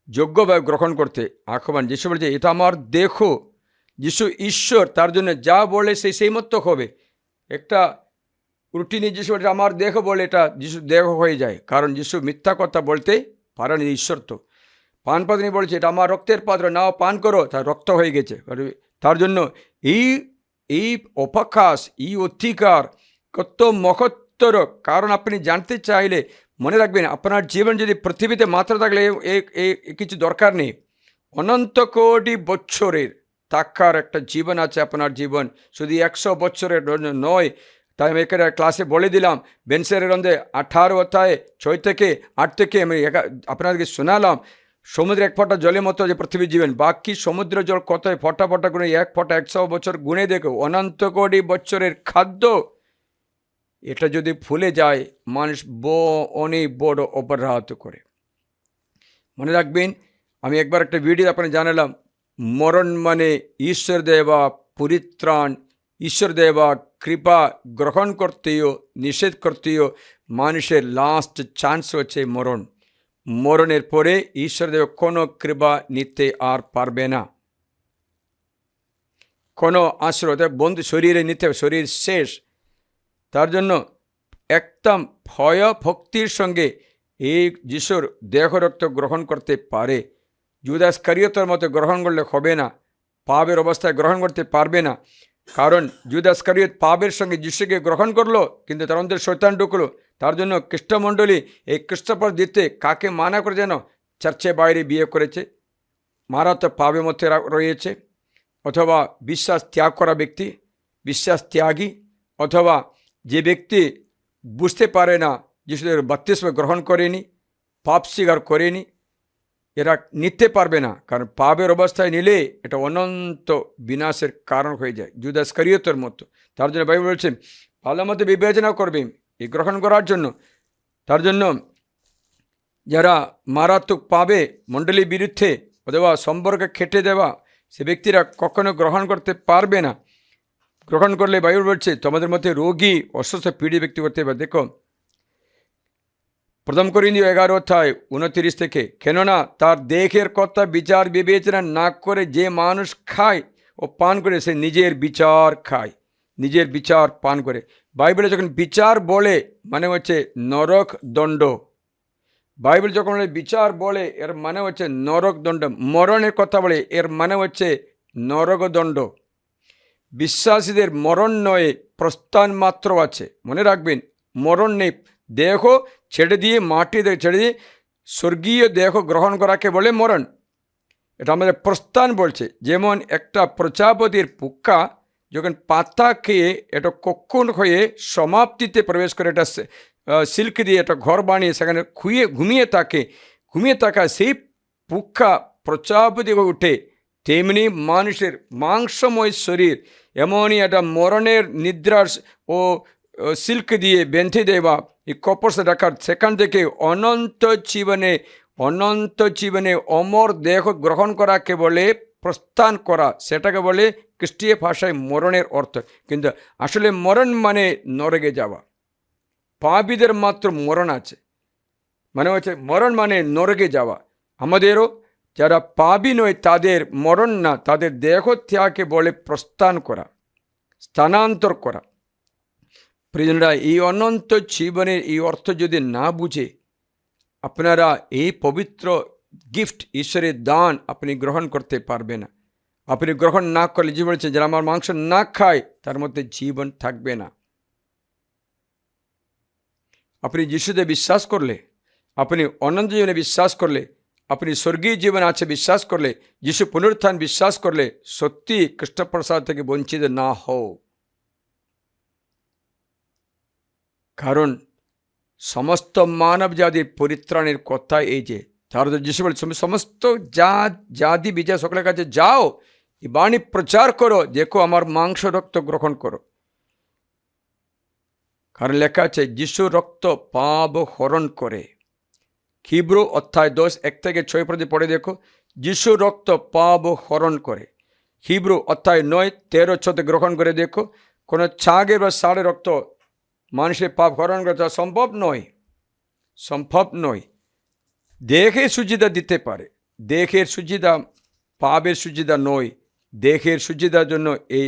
Speaker 2: যোগ্যভাবে গ্রহণ করতে আহ্বান। যিশু বলছে এটা আমার দেহ। যিশু ঈশ্বর, তার জন্য যা বলে সেই মতো হবে। একটা রুটি নিয়ে যিশু বলছে আমার দেহ বলে এটা যিশু দেহ হয়ে যায়, কারণ যিশু মিথ্যা কথা বলতে পারেন, ঈশ্বর তো। পান পাত্র নিয়ে বলছে এটা আমার রক্তের পাত্র, নাও পান করো, তার রক্ত হয়ে গেছে। তার জন্য এই এই অপাকাশ, এই অধিকার কত মহত্তর। কারণ আপনি জানতে চাইলে মনে রাখবেন, আপনার জীবন যদি পৃথিবীতে মাত্র থাকলে কিছু দরকার নেই, অনন্ত কোটি বছরের থাকার একটা জীবন আছে আপনার জীবন, শুধু 100 বছরের নয়। তাই আমি এখানে ক্লাসে বলে দিলাম, বেনসের গ্রন্থে 18 অধ্যায়ে 6 থেকে 8 থেকে আমি আপনাদেরকে শোনালাম, সমুদ্রে 1 ফোঁটা জলের মতো যে পৃথিবীর জীবন, বাকি সমুদ্র জল কত ফোঁটা ফোঁটা গুণে 1 ফোঁটা 100 বছর গুণে দেখো, অনন্ত কোটি বছরের খাদ্য। এটা যদি ভুলে যায় মানুষ অনেক বড় অপরাধ করে। মনে রাখবেন, আমি একবার একটা ভিডিও আপনাকে জানালাম, মরণ মানে ঈশ্বর দেবা পরিত্রাণ, ঈশ্বর দেবা কৃপা গ্রহণ করতেও নিষেধ করতেও মানুষের লাস্ট চান্স হচ্ছে মরণ। মরণের পরে ঈশ্বর দেব কোনো কৃপা নিতে আর পারবে না, কোনো আশ্রয় বন্ধু শরীরে নিতে, শরীর শেষ। তার জন্য একদম ভয় ভক্তির সঙ্গে এই যিশুর দেহ রক্ত গ্রহণ করতে পারে। জুদাস ইস্কারিয়তের মতো গ্রহণ করলে হবে না, পাপের অবস্থায় গ্রহণ করতে পারবে না। কারণ জুদাস ইস্কারিয়ত পাপের সঙ্গে যিশুকে গ্রহণ করলো, কিন্তু তার অন্তরে শয়তান ঢুকলো। তার জন্য খ্রিস্টমণ্ডলী এই খ্রিস্টপর দিতে কাকে মানা করে যেন চার্চে বাইরে বিয়ে করেছে, মারা তো পাপের মধ্যে রয়েছে, অথবা বিশ্বাস ত্যাগ করা ব্যক্তি, বিশ্বাস ত্যাগী, অথবা যে ব্যক্তি বুঝতে পারে না যিশুদের বাপ্তিস্ম গ্রহণ করেনি, পাপ স্বীকার করেনি, এরা নিতে পারবে না। কারণ পাপের অবস্থায় নিলে এটা অনন্ত বিনাশের কারণ হয়ে যায়, জুদাস ইস্কারিয়তের মতো। তার জন্য বাইবেল বলছে ভালো মতো বিবেচনা করবে এই গ্রহণ করার জন্য। তার জন্য যারা মারাত্মক পাবে মণ্ডলীর বিরুদ্ধে অথবা সম্পর্কে খেটে দেওয়া, সে ব্যক্তিরা কখনো গ্রহণ করতে পারবে না। গ্রহণ করলে বাইবেল বলছে তোমাদের মধ্যে রোগী অসুস্থ পীড়িত ব্যক্তি করতে পারে। দেখো 1 করিন্থীয় 11 অধ্যায় 29 থেকে, কেননা তার দেহের কথা বিচার বিবেচনা না করে যে মানুষ খায় ও পান করে সে নিজের বিচার খায়, নিজের বিচার পান করে। বাইবেলে যখন বিচার বলে মানে হচ্ছে নরক দণ্ড। বাইবেল যখন বিচার বলে এর মানে হচ্ছে নরক দণ্ড। মরণের কথা বলে এর মানে হচ্ছে নরক দণ্ড। বিশ্বাসীদের মরণ নয়, প্রস্থান মাত্র আছে। মনে রাখবেন, মরণ নেই। দেহ ছেড়ে দিয়ে মাটি ছেড়ে দিয়ে স্বর্গীয় দেহ গ্রহণ করাকে বলে মরণ। এটা আমাদের প্রস্থান বলছে। যেমন একটা প্রজাপতির পুক্কা যখন পাতা খেয়ে এটা কক্ষণ হয়ে সমাপ্তিতে প্রবেশ করে, এটা সিল্ক দিয়ে একটা ঘর বানিয়ে সেখানে ঘুমিয়ে থাকা সেই পুক্কা প্রজাপতি উঠে, তেমনি মানুষের মাংসময় শরীর এমনই একটা মরণের নিদ্রার ও সিল্ক দিয়ে বেঁধে দেওয়া, এই কপসে রাখার, সেখান থেকে অনন্ত জীবনে অমর দেহ গ্রহণ করাকে বলে প্রস্থান করা। সেটাকে বলে খ্রিস্টীয় ভাষায় মরণের অর্থ। কিন্তু আসলে মরণ মানে নরকে যাওয়া। পাপীদের মাত্র মরণ আছে, মানে হচ্ছে মরণ মানে নরকে যাওয়া। আমাদেরও যারা পাপী নয় তাদের মরণ না, তাদের দেহ ত্যাগকে বলে প্রস্থান করা, স্থানান্তর করা। প্রিয়জনরা, এই অনন্ত জীবনের এই অর্থ যদি না বুঝে আপনারা এই পবিত্র গিফট, ঈশ্বরের দান আপনি গ্রহণ করতে পারবে না। আপনি গ্রহণ না করলে, জীবন বলছে যারা আমার মাংস না খায় তার মধ্যে জীবন থাকবে না। আপনি যিশুতে বিশ্বাস করলে, আপনি অনন্ত জীবনে বিশ্বাস করলে, আপনি স্বর্গীয় জীবন আছে বিশ্বাস করলে, যিশু পুনরুত্থান বিশ্বাস করলে সত্যি কৃষ্ণপ্রসাদ থেকে বঞ্চিত না হও। কারণ সমস্ত মানব জাতির পরিত্রাণের কথা এই যে, তার যিশু বলে সমস্ত জাতি বিজয় সকলের কাছে যাও, এই বাণী প্রচার করো, দেখো আমার মাংস রক্ত গ্রহণ করো। কারণ লেখা আছে যিশু রক্ত পাপ হরণ করে। হিব্রু অধ্যায় 10 1 থেকে 6 পর্যন্ত পড়ে দেখো, যিশু রক্ত পাপ হরণ করে। হিব্রু অধ্যায় 9 13 14 গ্রহণ করে দেখো, কোনো ছাগের বা ষাঁড়ের রক্ত মানুষের পাপ হরণ করা সম্ভব নয়। দেহের সুচিতা দিতে পারে, দেহের সুচিতা পাপের সুচিতা নয়। দেহের সুচিতার জন্য এই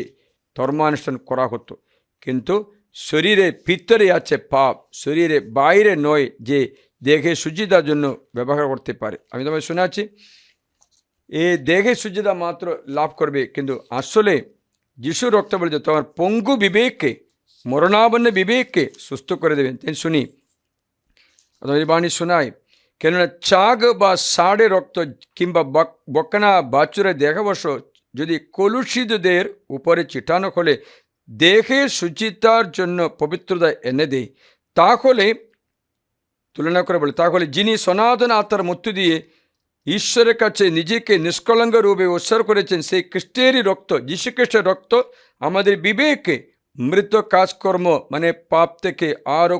Speaker 2: ধর্মানুষ্ঠান করা হতো, কিন্তু শরীরের ভিতরে আছে পাপ, শরীরে বাইরে নয়, যে দেহে শুচিতার জন্য ব্যবহার করতে পারে। আমি তোমায় শোনাচ্ছি, এ দেহে শুচিতা মাত্র লাভ করবে, কিন্তু আসলে যিশু রক্ত বলেছে তোমার পঙ্গু বিবেককে, মরণাবন্ন বিবেককে সুস্থ করে দেবেন। তিনি শুনি তোমাদের বাণী শোনায়, কেননা চাগ বা ষাঁড়ের রক্ত কিংবা বকনা বাছুরের দেহাবশ যদি কলুষিতদের উপরে ছিটানো হলে দেহে শুচিতার জন্য পবিত্রতা এনে দেয়, তাহলে তুলনা করে বলে, তাহলে যিনি সনাতন আত্মার মধ্য দিয়ে ঈশ্বরের কাছে নিজেকে নিষ্কলঙ্ক রূপে উৎসর্গ করেছেন, সেই খ্রিস্টেরই রক্ত, যীশু খ্রিস্টের রক্ত আমাদের বিবেককে মৃত কাজকর্ম মানে পাপ থেকে আরও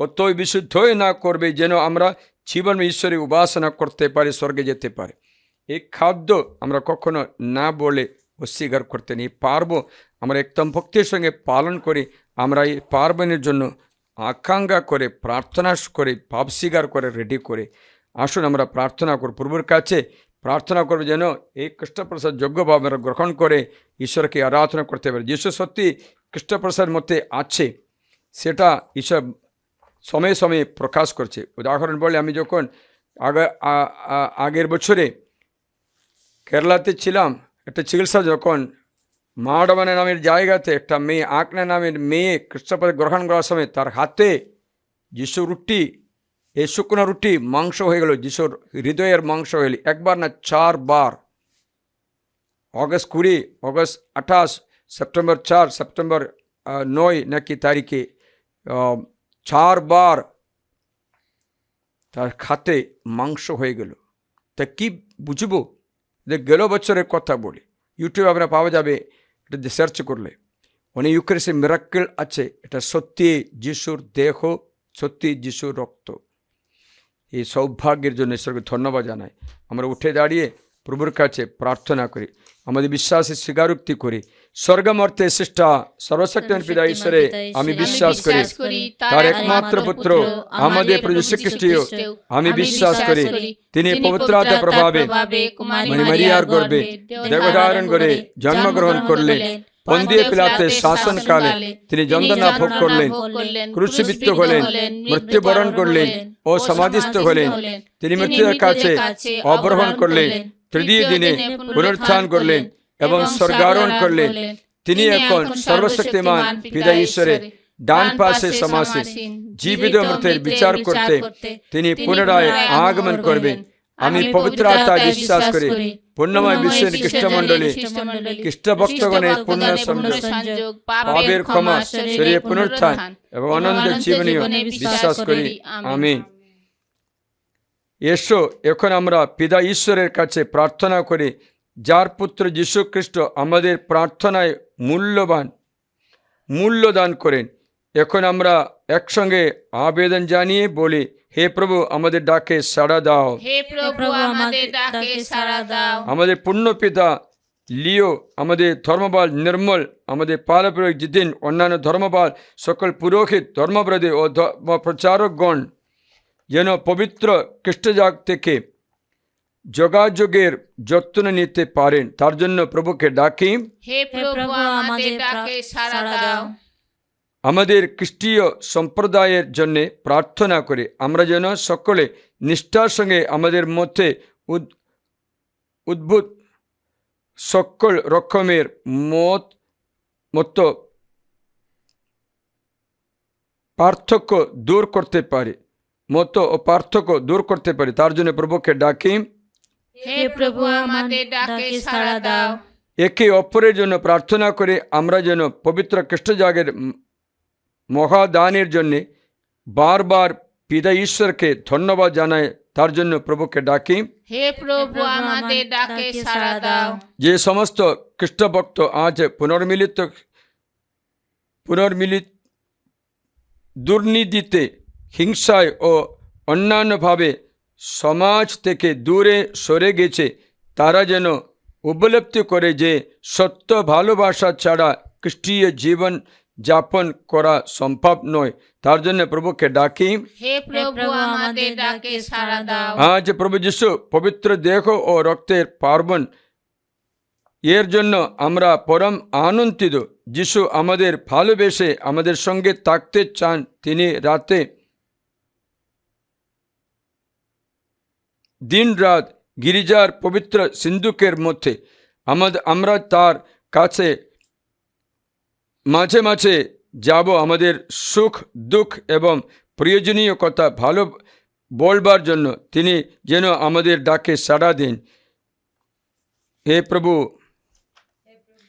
Speaker 2: কতই বিশুদ্ধই না করবে, যেন আমরা জীবন ঈশ্বরের উপাসনা করতে পারি, স্বর্গে যেতে পারি। এই খাদ্য আমরা কখনো না বলে অস্বীকার করতে নেই পারবো। আমরা একদম ভক্তির সঙ্গে পালন করি। আমরা এই পার্বণের জন্য আকাঙ্ক্ষা করে, প্রার্থনা করে, পাপ স্বীকার করে, রেডি করে আসুন আমরা প্রার্থনা করব, প্রভুর কাছে প্রার্থনা করবো যেন এই কৃষ্ণপ্রসাদ যোগ্যভাবে আমরা গ্রহণ করে ঈশ্বরকে আরাধনা করতে পারি। যিশু সত্যি কৃষ্ণপ্রসাদের মধ্যে আছে, সেটা ঈশ্বর সময়ে সময়ে প্রকাশ করছে। উদাহরণ বলে, আমি যখন আগের বছরে কেরালাতে ছিলাম, একটা চিকিৎসা যখন মাডবানা নামের জায়গাতে একটা মেয়ে, আকনা নামের মেয়ে কৃষ্ণপ্রসাদ গ্রহণ করার সময় তার হাতে যিশু রুটি, এই শুকনো রুটি মাংস হয়ে গেল, যিশুর হৃদয়ের মাংস হয়ে গেল। একবার না 4 বার, অগস্ট 20, অগস্ট 28, সেপ্টেম্বর 4, সেপ্টেম্বর 9 নাকি তারিখে 4 বার তার খাতে মাংস হয়ে গেল। তা কি বুঝবো? যে গেল বছরের কথা বলি, ইউটিউবে আপনারা পাওয়া যাবে, এটা সার্চ করলে অনেক ইউক্রেসের মিরাক্কেল আছে। এটা সত্যি যিশুর দেহ, সত্যি যিশুর রক্ত। এই সৌভাগ্যের জন্য ঈশ্বরকে ধন্যবাদ জানাই। আমরা উঠে দাঁড়িয়ে প্রভুর কাছে প্রার্থনা করি, আমাদের বিশ্বাসের স্বীকারোক্তি করি। স্বর্গমর্তে সৃষ্টা সর্বশক্তিমান পিতা ঈশ্বরে আমি বিশ্বাস করি, তার একমাত্র পুত্র আমাদের প্রভু যীশু খ্রিস্টীয় আমি বিশ্বাস করি, তিনি পবিত্র আত্মার প্রভাবে মারিয়ার গর্ভে দেহধারণ করে জন্মগ্রহণ করলেন, পন্তিয়া পিলাতের শাসনকালে তিনি যন্ত্রণা ভোগ করলেন, ক্রুশবিদ্ধ হলেন, মৃত্যুবরণ করলেন ও সমাধিস্থ হলেন। তিনি মৃত্যুর কাছে অবরোহণ করলেন, তৃতীয় দিনে পুনরুত্থান করলেন এবং স্বর্গারোহণ করলেন। তিনি এখন সর্বশক্তিমান পিতা ঈশ্বরের ডান পাশে সমাসীন, জীবিত মৃতের বিচার করতে তিনি পুনরায় আগমন করবেন। আমি পবিত্র আত্মায় বিশ্বাস করি, পূর্ণময় বিশ্বের খ্রিস্টমণ্ডলী, খ্রিস্ট ভক্তগণের পূর্ণ সংযোগ, পাপের ক্ষমা, শরীরের পুনরুত্থান এবং অনন্ত জীবনীয় বিশ্বাস করি। আমিন। এসো এখন আমরা পিতা ঈশ্বরের কাছে প্রার্থনা করি, যার পুত্র যীশু খ্রিস্ট আমাদের প্রার্থনায় মূল্যদান করেন। এখন আমরা একসঙ্গে আবেদন জানিয়ে বলি, হে প্রভু আমাদের ডাকে সাড়া দাও।
Speaker 1: হে প্রভু আমাদের ডাকে সাড়া দাও।
Speaker 2: আমাদের পূর্ণ পিতা লিও, আমাদের ধর্মপাল নির্মল, আমাদের পালপ্রয়োগ জিদিন, অন্যান্য ধর্মপাল, সকল পুরোহিত, ধর্মব্রতী ও প্রচারকগণ যেন পবিত্র খ্রিস্টজাগ থেকে যোগাযোগের যত্ন নিতে পারেন, তার জন্য প্রভুকে ডাকি।
Speaker 1: হে প্রভু আমাদের ডাকে সাড়া দাও।
Speaker 2: আমাদের খ্রিস্টীয় সম্প্রদায়ের জন্য প্রার্থনা করে আমরা যেন সকলে নিষ্ঠার সঙ্গে আমাদের মধ্যে উদ্ভূত সকল রকমের মত পার্থক্য দূর করতে পারি, মত ও পার্থক্য দূর করতে পারি, তার জন্য প্রভুকে ডাকি।
Speaker 1: হে প্রভু আমাদের ডাকে সাড়া দাও।
Speaker 2: একে অপরের জন্য প্রার্থনা করে আমরা যেন পবিত্র খ্রিস্টজাগের মহাদানের জন্য বারবার পিতা ঈশ্বরকে ধন্যবাদ জানায়, তার জন্য প্রভুকে ডাকি।
Speaker 1: হে প্রভু আমাদের ডাকে সাড়া দাও।
Speaker 2: যে সমস্ত খ্রিস্টভক্ত আজ পুনর্মিলিত দুর্নীতিতে, হিংসায় ও অন্যান্যভাবে সমাজ থেকে দূরে সরে গেছে, তারা যেন উপলব্ধি করে যে সত্য ভালোবাসা ছাড়া খ্রিস্টীয় জীবন যাপন করা সম্ভব নয়, তার জন্য প্রভুকে ডাকি।
Speaker 1: হে প্রভু আমাদের ডাকে সাড়া দাও।
Speaker 2: আজ প্রভু যীশু পবিত্র দেহ ও রক্তের পার্বণ এর জন্য আমরা পরম আনন্দিত। যিশু আমাদের ভালোবেসে আমাদের সঙ্গে থাকতে চান। তিনি রাতে দিন রাত গির্জার পবিত্র সিন্ধুকের মধ্যে আমরা তার কাছে মাঝে মাঝে যাব আমাদের সুখ দুঃখ এবং প্রয়োজনীয় কথা ভালো বলবার জন্য। তিনি যেন আমাদের ডাকে সাড়া দিন। হে প্রভু,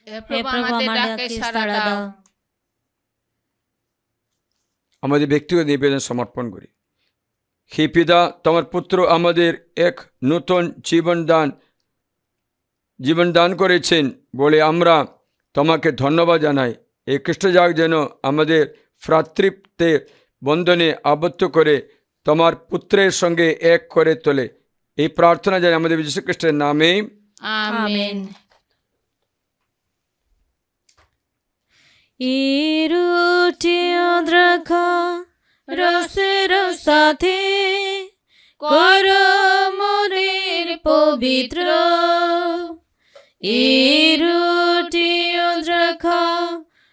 Speaker 1: হে প্রভু, আমাদের ডাকে সাড়া দাও।
Speaker 2: আমাদের ব্যক্তিগত নিবেদন সমর্পণ করি। হে পিতা, তোমার পুত্র আমাদের এক নতুন জীবন দান করেছেন বলে আমরা তোমাকে ধন্যবাদ জানাই। এই খ্রিস্টজাগ যেন আমাদের ভ্রাতৃত্বের বন্ধনে আবদ্ধ করে তোমার পুত্রের সঙ্গে এক করে তোলে। এই প্রার্থনা জানি আমাদের যীশু খ্রিস্টের নামে,
Speaker 1: আমেন।
Speaker 4: এই রুটি ও দ্রাক্ষা রসের সাথে করো মোদের পবিত্র। এই রুটি ও দ্রাক্ষা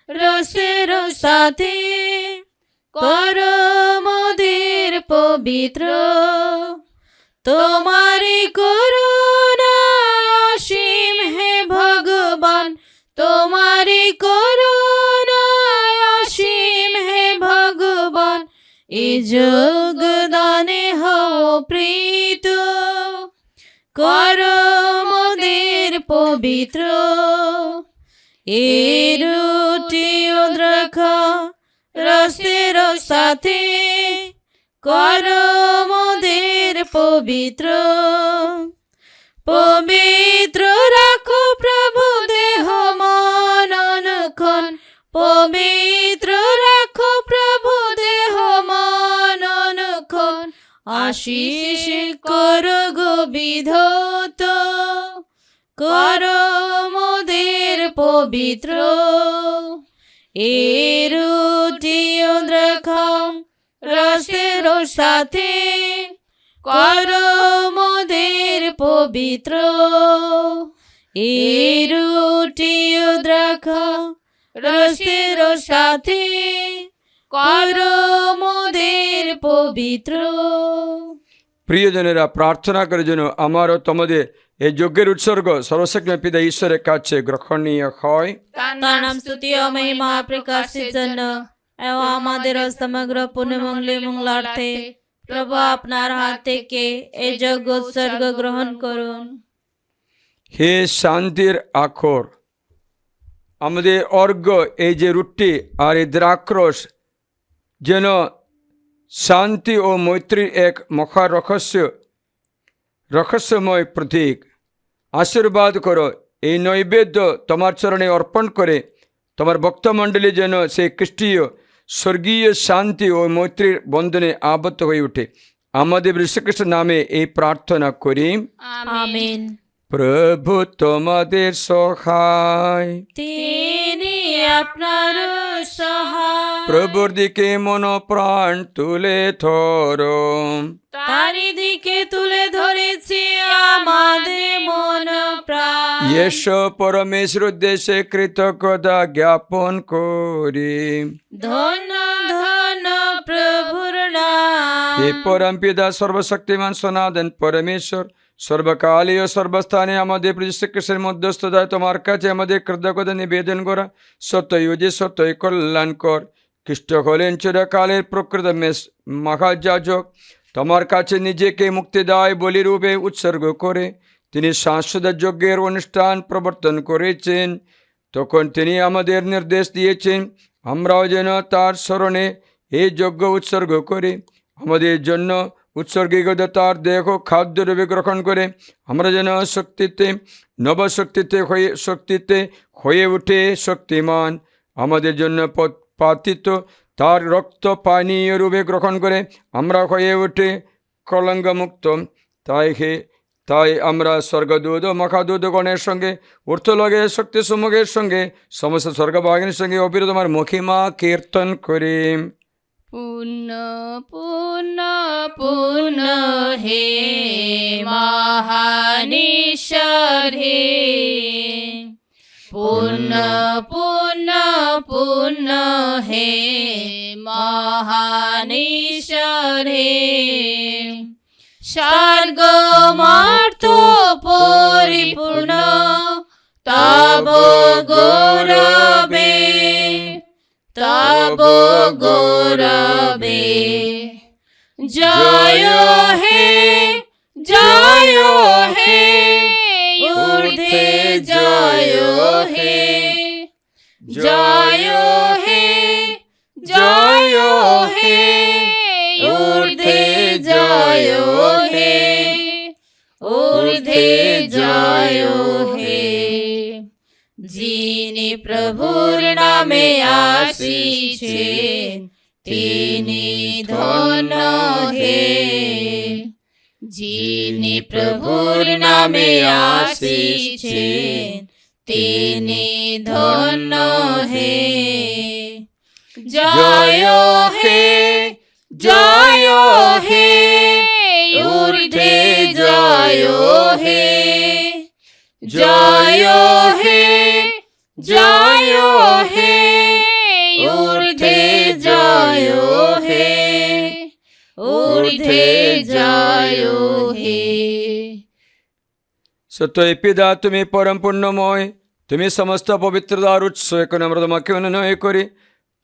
Speaker 4: রসের সাথে করো মোদের পবিত্র। তোমারি করুণা অসীম হে ভগবান, তোমারি করুণা অসীম হে ভগবান। এ যোগদানে হও প্রীত, করো মোদের পবিত্র। এ রুটি ও দ্রাক্ষা রসের সাথে করো মোদের পবিত্র। পবিত্র রাখো প্রভু দেহ মন অনুক্ষণ, পবিত্র রাখো প্রভু দেহ মন অনুক্ষণ। আশিস করো গো বিধৌত, করো মোদের পবিত্র। এ রুটি ও দ্রাক্ষা রসের সাথে করো মোদের পবিত্র। এই রুটি ও দ্রাক্ষা রসের সাথে করো মোদের পবিত্র।
Speaker 2: প্রিয়জনেরা, প্রার্থনা করে যেন আমার ও তোমাদের এই যজ্ঞের উৎসর্গ সর্বশক্তিমান পিতা ঈশ্বরের কাছে গ্রহণীয় হয়।
Speaker 4: তার নাম স্তুতি ও মহিমা প্রকাশের জন্য এবং আমাদের সমগ্র পুণ্যমঙ্গলে মঙ্গলার্থে প্রভু আপনার হাত থেকে এই যজ্ঞ উৎসর্গ গ্রহণ করুন।
Speaker 2: হে শান্তির আখর, আমাদের অর্ঘ্য এই যে রুটি আর এই দ্রাক্ষরস যেন শান্তি ও মৈত্রীর এক মহা রহস্যময় প্রতীক। আশীর্বাদ করো এই নৈবেদ্য তোমার চরণে অর্পণ করে তোমার ভক্তমণ্ডলী যেন সেই খ্রিস্টীয় স্বর্গীয় শান্তি ও মৈত্রীর বন্ধনে আবদ্ধ হয়ে ওঠে। আমাদের যীশুখ্রিস্টের নামে এই প্রার্থনা করি,
Speaker 4: আমেন।
Speaker 2: প্রভু তোমাদের সহায়,
Speaker 4: তিনি আপনার সহায়।
Speaker 2: প্রভুর দিকে মন প্রাণ তুলে ধরো,
Speaker 4: তারি দিকে তুলে ধরেছি আমাদের মন প্রাণ।
Speaker 2: এসো পরমেশ্বর উদ্দেশ্যে কৃতজ্ঞতা জ্ঞাপন করি।
Speaker 4: ধন্য ধন্য প্রভুর নাম।
Speaker 2: হে পরম পিতা সর্বশক্তিমান সনাতন পরমেশ্বর, সর্বকালীয় সর্বস্থানে আমাদের শ্রীকৃষ্ণের মধ্যস্থতায় তোমার কাছে আমাদের কৃতজ্ঞতা নিবেদন করা সত্যই যে সত্যই কল্যাণকর। খ্রিস্ট হলেন চিরকালের প্রকৃত মহাযাজক। তোমার কাছে নিজেকে মুক্তিদায় বলিরূপে উৎসর্গ করে তিনি শাশ্বত যজ্ঞের অনুষ্ঠান প্রবর্তন করেছেন। তখন তিনি আমাদের নির্দেশ দিয়েছেন আমরাও যেন তার স্মরণে এই যজ্ঞ উৎসর্গ করি। আমাদের জন্য উৎসর্গীকৃত তার দেহ খাদ্যরূপে গ্রহণ করে আমরা যেন শক্তিতে হয়ে উঠে শক্তিমান। আমাদের জন্য পাতিত তার রক্ত পানীয় রূপে গ্রহণ করে আমরা হয়ে উঠে কলঙ্কমুক্ত। তাই আমরা স্বর্গদূত ও মহাদূতগণের সঙ্গে ঊর্ধ্বলোকের শক্তি সমূহের সঙ্গে সমস্ত স্বর্গবাহিনীর সঙ্গে অবিরত তোমার মহিমা কীর্তন করি।
Speaker 1: পুণ্য পুণ্য পুণ্য হে মহানীশ্বর হে।
Speaker 4: পুণ্য পুণ্য পুণ্য হে মহান ঈশ্বর হে, স্বর্গ মর্ত পরিপূর্ণ তব গৌরবে, তব গৌরবে। জয় হে জয় হে ঊর্ধ্বে জয় হে, জয় হে জয় হে ঊর্ধ্বে জয় হে, ঊর্ধ্বে জয় হে। যিনি প্রভুর নামে আসিছেন তিনি ধন্য হে, যিনি প্রভুর নামে আসিছেন তিনি ধন্য হে। জয় হে জয় হে ঊর্ধ্বে জয় হে, জয় হে জয় হে ঊর্ধ্বে জয় হে, ঊর্ধ্বে জয় হে।
Speaker 2: সত্যই পিতা, তুমি পরম পুণ্যময়, তুমি সমস্ত পবিত্রতার উৎস। এখন আমরা তোমাকে অনুনয় করি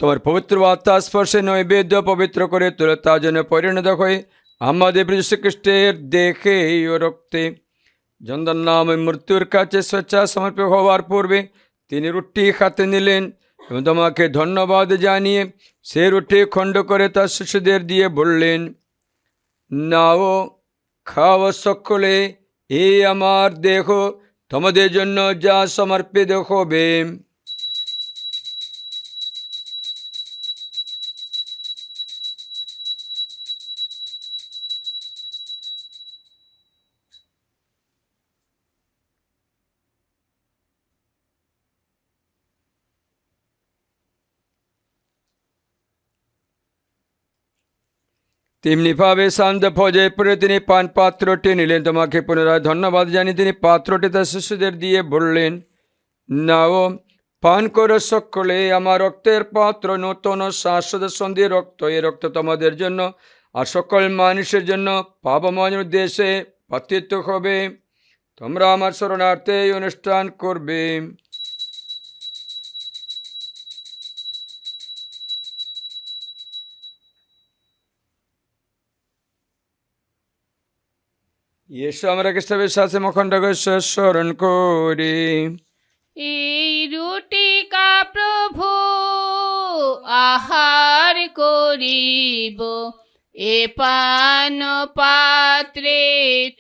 Speaker 2: তোমার পবিত্র আত্মা স্পর্শে নৈবেদ্য পবিত্র করে তোলে, তার জন্য পরিণত হয়ে আমাদের প্রভু যীশু খ্রিস্টের দেহে ও রক্তে জন্দার নাম মৃত্যুর কাছে স্বেচ্ছা সমর্পিত হওয়ার পূর্বে তিনি রুটি হাতে নিলেন এবং তোমাকে ধন্যবাদ জানিয়ে সে রুটি খণ্ড করে তার শিশুদের দিয়ে বললেন, নাও খাও সকলে, এই আমার দেহ তোমাদের জন্য যা সমর্পিত হবে। তেমনিভাবে শান্ত ভোজে পরে তিনি পান পাত্রটি নিলেন, তোমাকে পুনরায় ধন্যবাদ জানিয়ে তিনি পাত্রটি তার শিশুদের দিয়ে বললেন, নাও পান করো সকলে, আমার রক্তের পাত্র, নূতন শাশ্বত সন্ধি রক্ত। এই রক্ত তোমাদের জন্য আর সকল মানুষের জন্য পাপময় উদ্দেশ্যে পতিত হবে। তোমরা আমার শরণার্থে এই অনুষ্ঠান করবে। এসো আমরা খ্রিস্টের সাথে মখণ্ডকেশ্বর স্মরণ করি।
Speaker 1: এই রুটিকা প্রভু আহার করিব, এ পান পাত্রে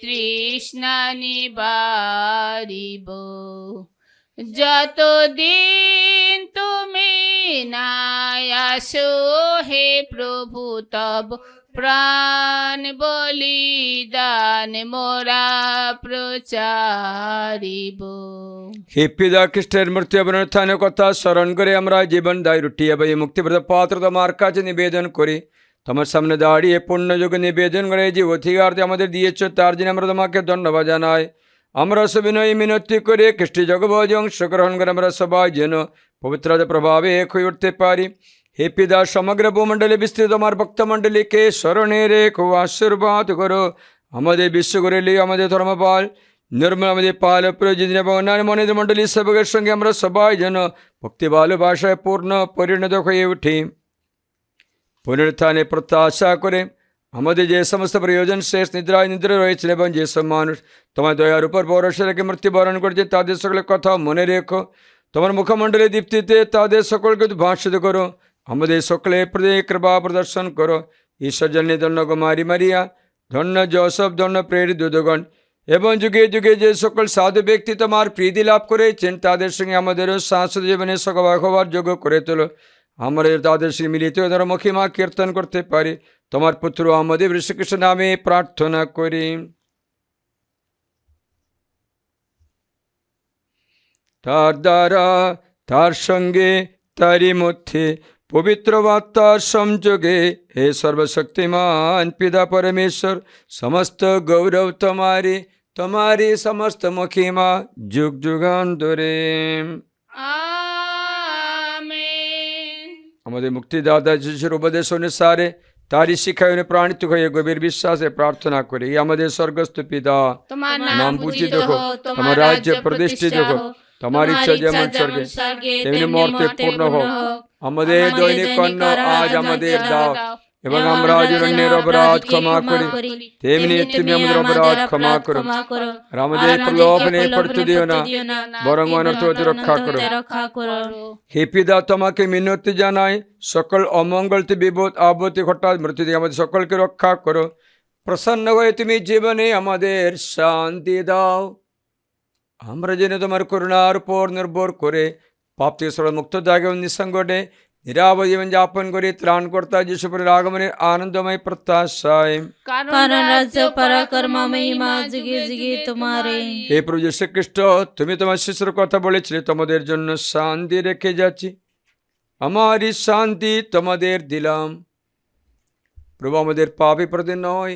Speaker 1: তৃষ্ণা নিবারিব। যতদিন তুমি নাই আসো হে প্রভু, তব প্রাণ বলিদান মোরা প্রচারিব।
Speaker 2: হে পিতা, খ্রিস্টের মৃত্যু এবং উত্থানের কথা স্মরণ করে আমরা জীবনদায়ী রুটি এবং এই মুক্তিপ্রদ পাত্র তোমার কাছে নিবেদন করি। তোমার সামনে দাঁড়িয়ে পূর্ণযোগে নিবেদন করে যে অধিকার আমাদের দিয়েছ তার জন্য আমরা তোমাকে ধন্যবাদ জানাই। আমরা সবিনয় মিনতি করে খ্রিস্টি জগৎ অংশগ্রহণ করে আমরা সবাই যেন পবিত্রতা প্রভাবে এক হয়ে উঠতে পারি। হে পিতা, সমগ্র ভূমণ্ডলে বিস্তৃত তোমার ভক্তমণ্ডলীকে স্মরণে রেখো, আশীর্বাদ করো। আমাদের বিশ্বগুরুলি, আমাদের ধর্মপাল নির্মল, আমাদের পাল প্রয়োজন এবং অন্যান্য মনের মণ্ডলী সেবকের সঙ্গে আমরা সবাই যেন ভক্তি ভালোবাসায় পূর্ণ পরিণত হয়ে উঠি। পুনরুত্থানে প্রত্যাশা করে আমাদের যে সমস্ত প্রয়োজন শেষ নিদ্রা রয়েছেন এবং যেসব মানুষ তোমার দয়ার উপর ভরসা রেখে মৃত্যুবরণ করছে তাদের সকলের কথা মনে রেখো। তোমার মুখমণ্ডলে দীপ্তিতে তাদের সকলকে ভাষিত করো। আমাদের সকলে প্রতি কৃপা প্রদর্শন করো। ঈশ্বর জন্য ধন্য কুমারী মারিয়া, ধন্য জোসেফ, ধন্য প্রেরিত দূতগণ এবং যুগে যুগে যে সকল সাধু ব্যক্তি তোমার প্রীতি লাভ করেছেন তাদের সঙ্গে আমাদেরও শাশ্বত জীবনে সহবাস হওয়ার যোগ্য করে তোলো। আমরা তাদের সঙ্গে মিলিত ধর্ম মহিমা কীর্তন করতে পারি। তোমার পুত্র আমাদের শ্রীকৃষ্ণ নামে প্রার্থনা করি। তার দ্বারা, তার সঙ্গে, তারই মধ্যে পবিত্র বার্তার সংযোগে হে সর্বশক্তিমান পিতা পরমেশ্বর, সমস্ত গৌরব তোমারি, তোমারি সমস্ত মহিমা যুগ যুগান্তরে।
Speaker 1: আমেন।
Speaker 2: আমাদের মুক্তিদাতা যিশুর উপদেশ অনুসারে তারই শিক্ষায় প্রাণিত হয়ে গভীর বিশ্বাসে প্রার্থনা করে, এই আমাদের স্বর্গস্থ পিতা,
Speaker 1: তোমার
Speaker 2: নাম
Speaker 1: নাম
Speaker 2: পূজিত
Speaker 1: পূজিত
Speaker 2: হোক,
Speaker 1: হোক,
Speaker 2: তোমার রাজ্য প্রতিষ্ঠিত হোক, তোমার ইচ্ছা যেমন স্বর্গে তেমনি মর্তে পূর্ণ হোক। আমাদের দৈনিক অন্ন আজ আমাদের দাও, এবং আমরা যেন অন্যের অপরাধ ক্ষমা করি তেমনি তুমি আমাদের অপরাধ ক্ষমা করো। আর আমাদের প্রলোভনে পড়তে দিও না, বরং অনর্থ হতে রক্ষা করো। হে পিতা, তোমাকে মিনতি জানাই, সকল অমঙ্গলতে বিপদ আপত্তি হঠাৎ মৃত্যু দিয়ে আমাদের সকলকে রক্ষা করো। প্রসন্ন হয়ে তুমি জীবনে আমাদের শান্তি দাও। আমরা যেন তোমার করুণার উপর নির্ভর করে পাপ থেকে সর্ব মুক্ত থাকে এবং নিঃসঙ্কটে নিরাপদ জীবন যাপন করি। ত্রাণকর্তা যিশুর আগমনের আনন্দময় প্রত্যাশায়।
Speaker 4: কারণ রাজ্য পরাক্রম মহিমা যুগে যুগে তোমারে।
Speaker 2: হে প্রভু যীশু খ্রিস্ট, তুমি তোমার শিশুর কথা বলেছিলে, তোমাদের জন্য শান্তি রেখে যাচ্ছি, আমারই শান্তি তোমাদের দিলাম। প্রভু, আমাদের পাপী প্রতি নয়,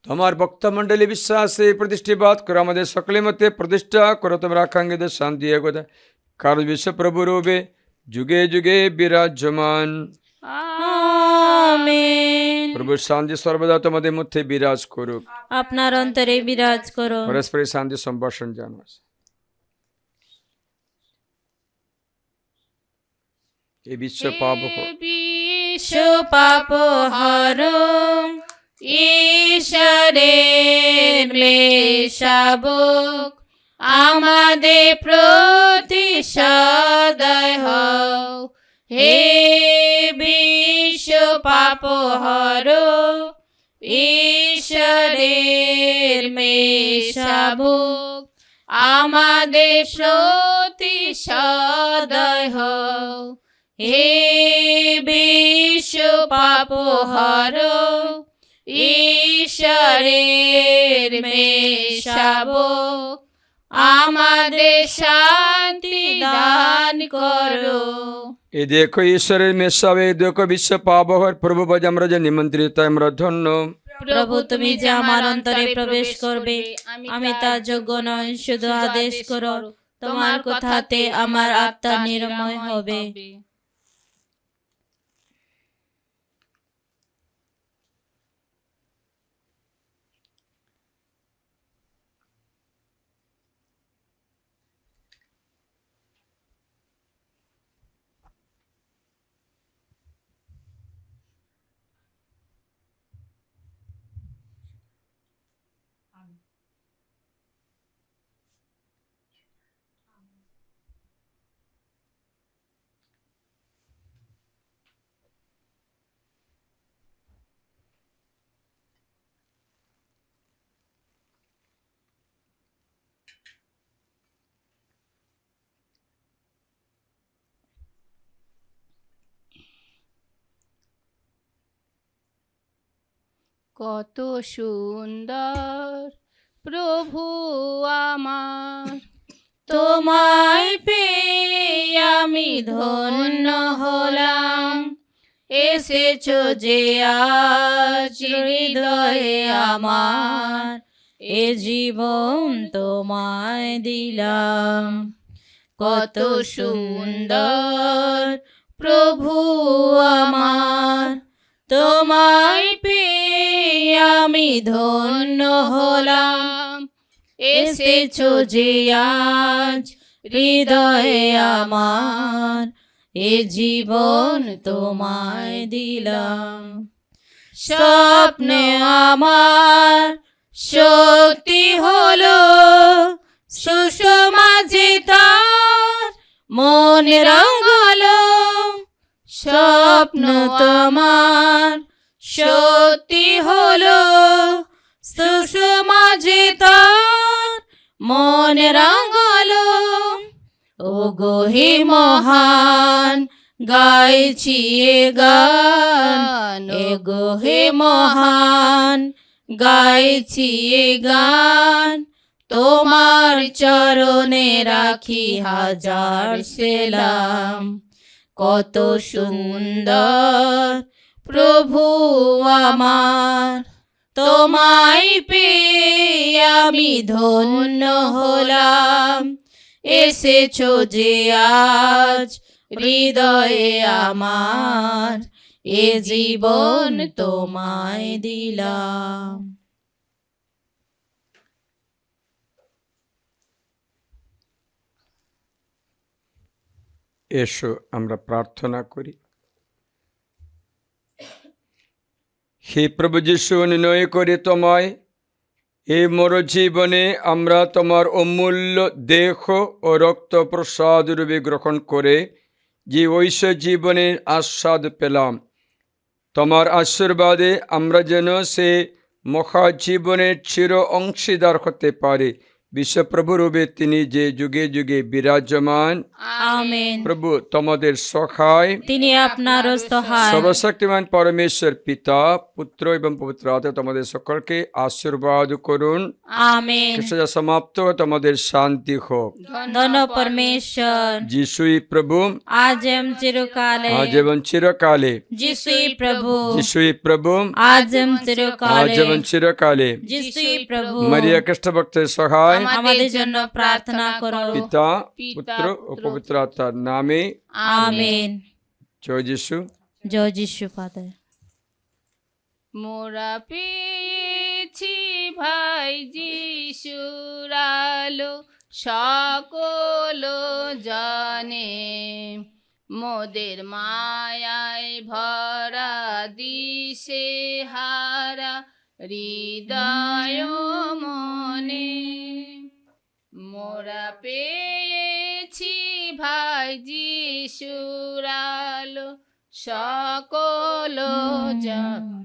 Speaker 2: তোমার ভক্তমণ্ডলী বিশ্বাসে প্রতিষ্ঠিবাদ করো, আমাদের সকলের মধ্যে প্রতিষ্ঠা করো তোমার আকাঙ্ক্ষিত শান্তি একতা। কারণ বিশ্বপ্রভু রূপে যুগে যুগে বিরাজমান।
Speaker 4: আমেন।
Speaker 2: প্রভু শান্তি সর্বদা তোমাদের মধ্যে বিরাজ করুক।
Speaker 4: আপনার অন্তরে বিরাজ করো।
Speaker 2: পরস্পরের শান্তি সম্ভাষণ জানো। এই বিশ্ব পাপ
Speaker 1: বিশ্ব
Speaker 4: পাপ হরং ঈশ্বরের মেষাবক, আমাদের প্রতি সদয় হও। হে বিশ্ব পাপ হর ঈশ্বরের মেষাবক, আমাদের প্রতি সদয় হও। হে বিশ্ব পাপ হর ঈশ্বরের মেষাবক, আমাদের শান্তি দান করো।
Speaker 2: এই দেখো ঈশ্বরের মেষাবে, দেখো বিশ্ব পাবহর প্রভু বজ আমরা যে নিমন্ত্রিত, আমরা ধন্য।
Speaker 4: প্রভু, তুমি যে আমার অন্তরে প্রবেশ করবে, আমি তার যোগ্য নয়, শুধু আদেশ করো, তোমার কথাতে আমার আত্মা নির্ময় হবে।
Speaker 1: কত সুন্দর প্রভু আমার,
Speaker 4: তোমায় পেয়ে আমি ধন্য হলাম। এসেছো যে আজ হৃদয়ে আমার, এ জীবন তোমায় দিলাম। কত সুন্দর প্রভু আমার, তোমায় পেয়ে আমি ধন্য হলাম। এসেছো যে আজ হৃদয়ে আমার, এ জীবন তোমায় দিলাম। স্বপ্নে আমার শক্তি হলো, সুষমাঝে তার মন রঙালো। স্বপ্ন তোমার সত্যি হলো, সুষমাঝে তার মন রাঙালো। ও গো হে মহান, গাইছি এ গান। এ গো হে মহান, গাইছি এ গান। তোমার চরণে রাখি হাজার সেলাম। কত সুন্দর প্রভু আমার, তোমায় পেয়ে আমি ধন্য হলাম। এসেছো যে আজ হৃদয়ে আমার, এ জীবন তোমায় দিলাম।
Speaker 2: এসো আমরা প্রার্থনা করি। হে প্রভু যিশু, নির্ণয় করে তোমায় এই মর জীবনে আমরা তোমার অমূল্য দেহ ও রক্ত প্রসাদ রূপে গ্রহণ করে যে ঐশ্বর জীবনের আস্বাদ পেলাম, তোমার আশীর্বাদে আমরা যেন সে মহাজীবনের চির অংশীদার হতে পারি। বিশ্বপ্রভু রূপে তিনি যে যুগে যুগে বিরাজমান।
Speaker 4: আমেন।
Speaker 2: প্রভু তোমাদের সহায়,
Speaker 4: তিনি আপনার সহায়।
Speaker 2: সর্বশক্তিমান পরমেশ্বর পিতা, পুত্র এবং পবিত্র আত্মা তোমাদের সকলকে আশীর্বাদ করুন।
Speaker 4: আমেন।
Speaker 2: খ্রিস্টীয় সমাপ্ত তোমাদের শান্তি হোক।
Speaker 4: ধন্য পরমেশ্বর,
Speaker 2: যিশুই প্রভু,
Speaker 4: আজ এম চিরকালে।
Speaker 2: আজ এবং চিরকালে।
Speaker 4: যিশুই প্রভু,
Speaker 2: যিশুই প্রভু,
Speaker 4: আজ এম
Speaker 2: আজ
Speaker 4: চিরকালে।
Speaker 2: এবং চিরকালে।
Speaker 4: যিশুই প্রভু,
Speaker 2: মারিয়া খ্রিস্ট ভক্তের সহায়
Speaker 4: আমাদের জন্য প্রার্থনা করো।
Speaker 2: পিতা, পুত্র ও পবিত্র আত্মার নামে।
Speaker 4: আমেন।
Speaker 2: জয় যিশু।
Speaker 4: জয় যিশু ফাদার।
Speaker 1: মোরা পেয়েছি ভাই যিশুর আলো, সকল জানে মোদের মায়ায় ভরা দিশে হারা হৃদয় মনে। মোরা পেয়েছি ভাই যিশুর আলো, সকল জানে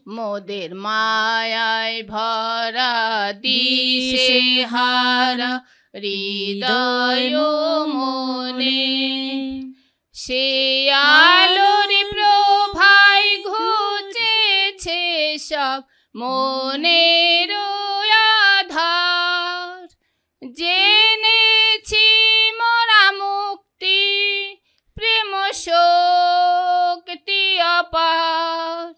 Speaker 1: মোদের মায়ায় ভরা দিশে হারা হৃদয় মনে। সে আলোর প্রভায় ঘুচেছে সব মনের আধার, জেনেছি মোরা মুক্তি প্রেম শক্তি অপার,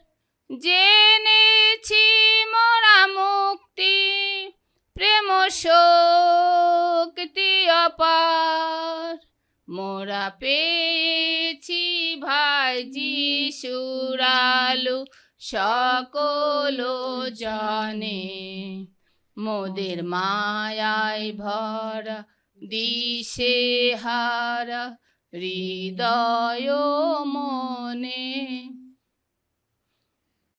Speaker 1: জেনেছি মোরা মুক্তি প্রেম শক্তি অপার। মোরা পেয়েছি ভাই যিশুর আলো, সকল জানে মোদের মায়ায় ভরা দিশে হারা হৃদয় মনে।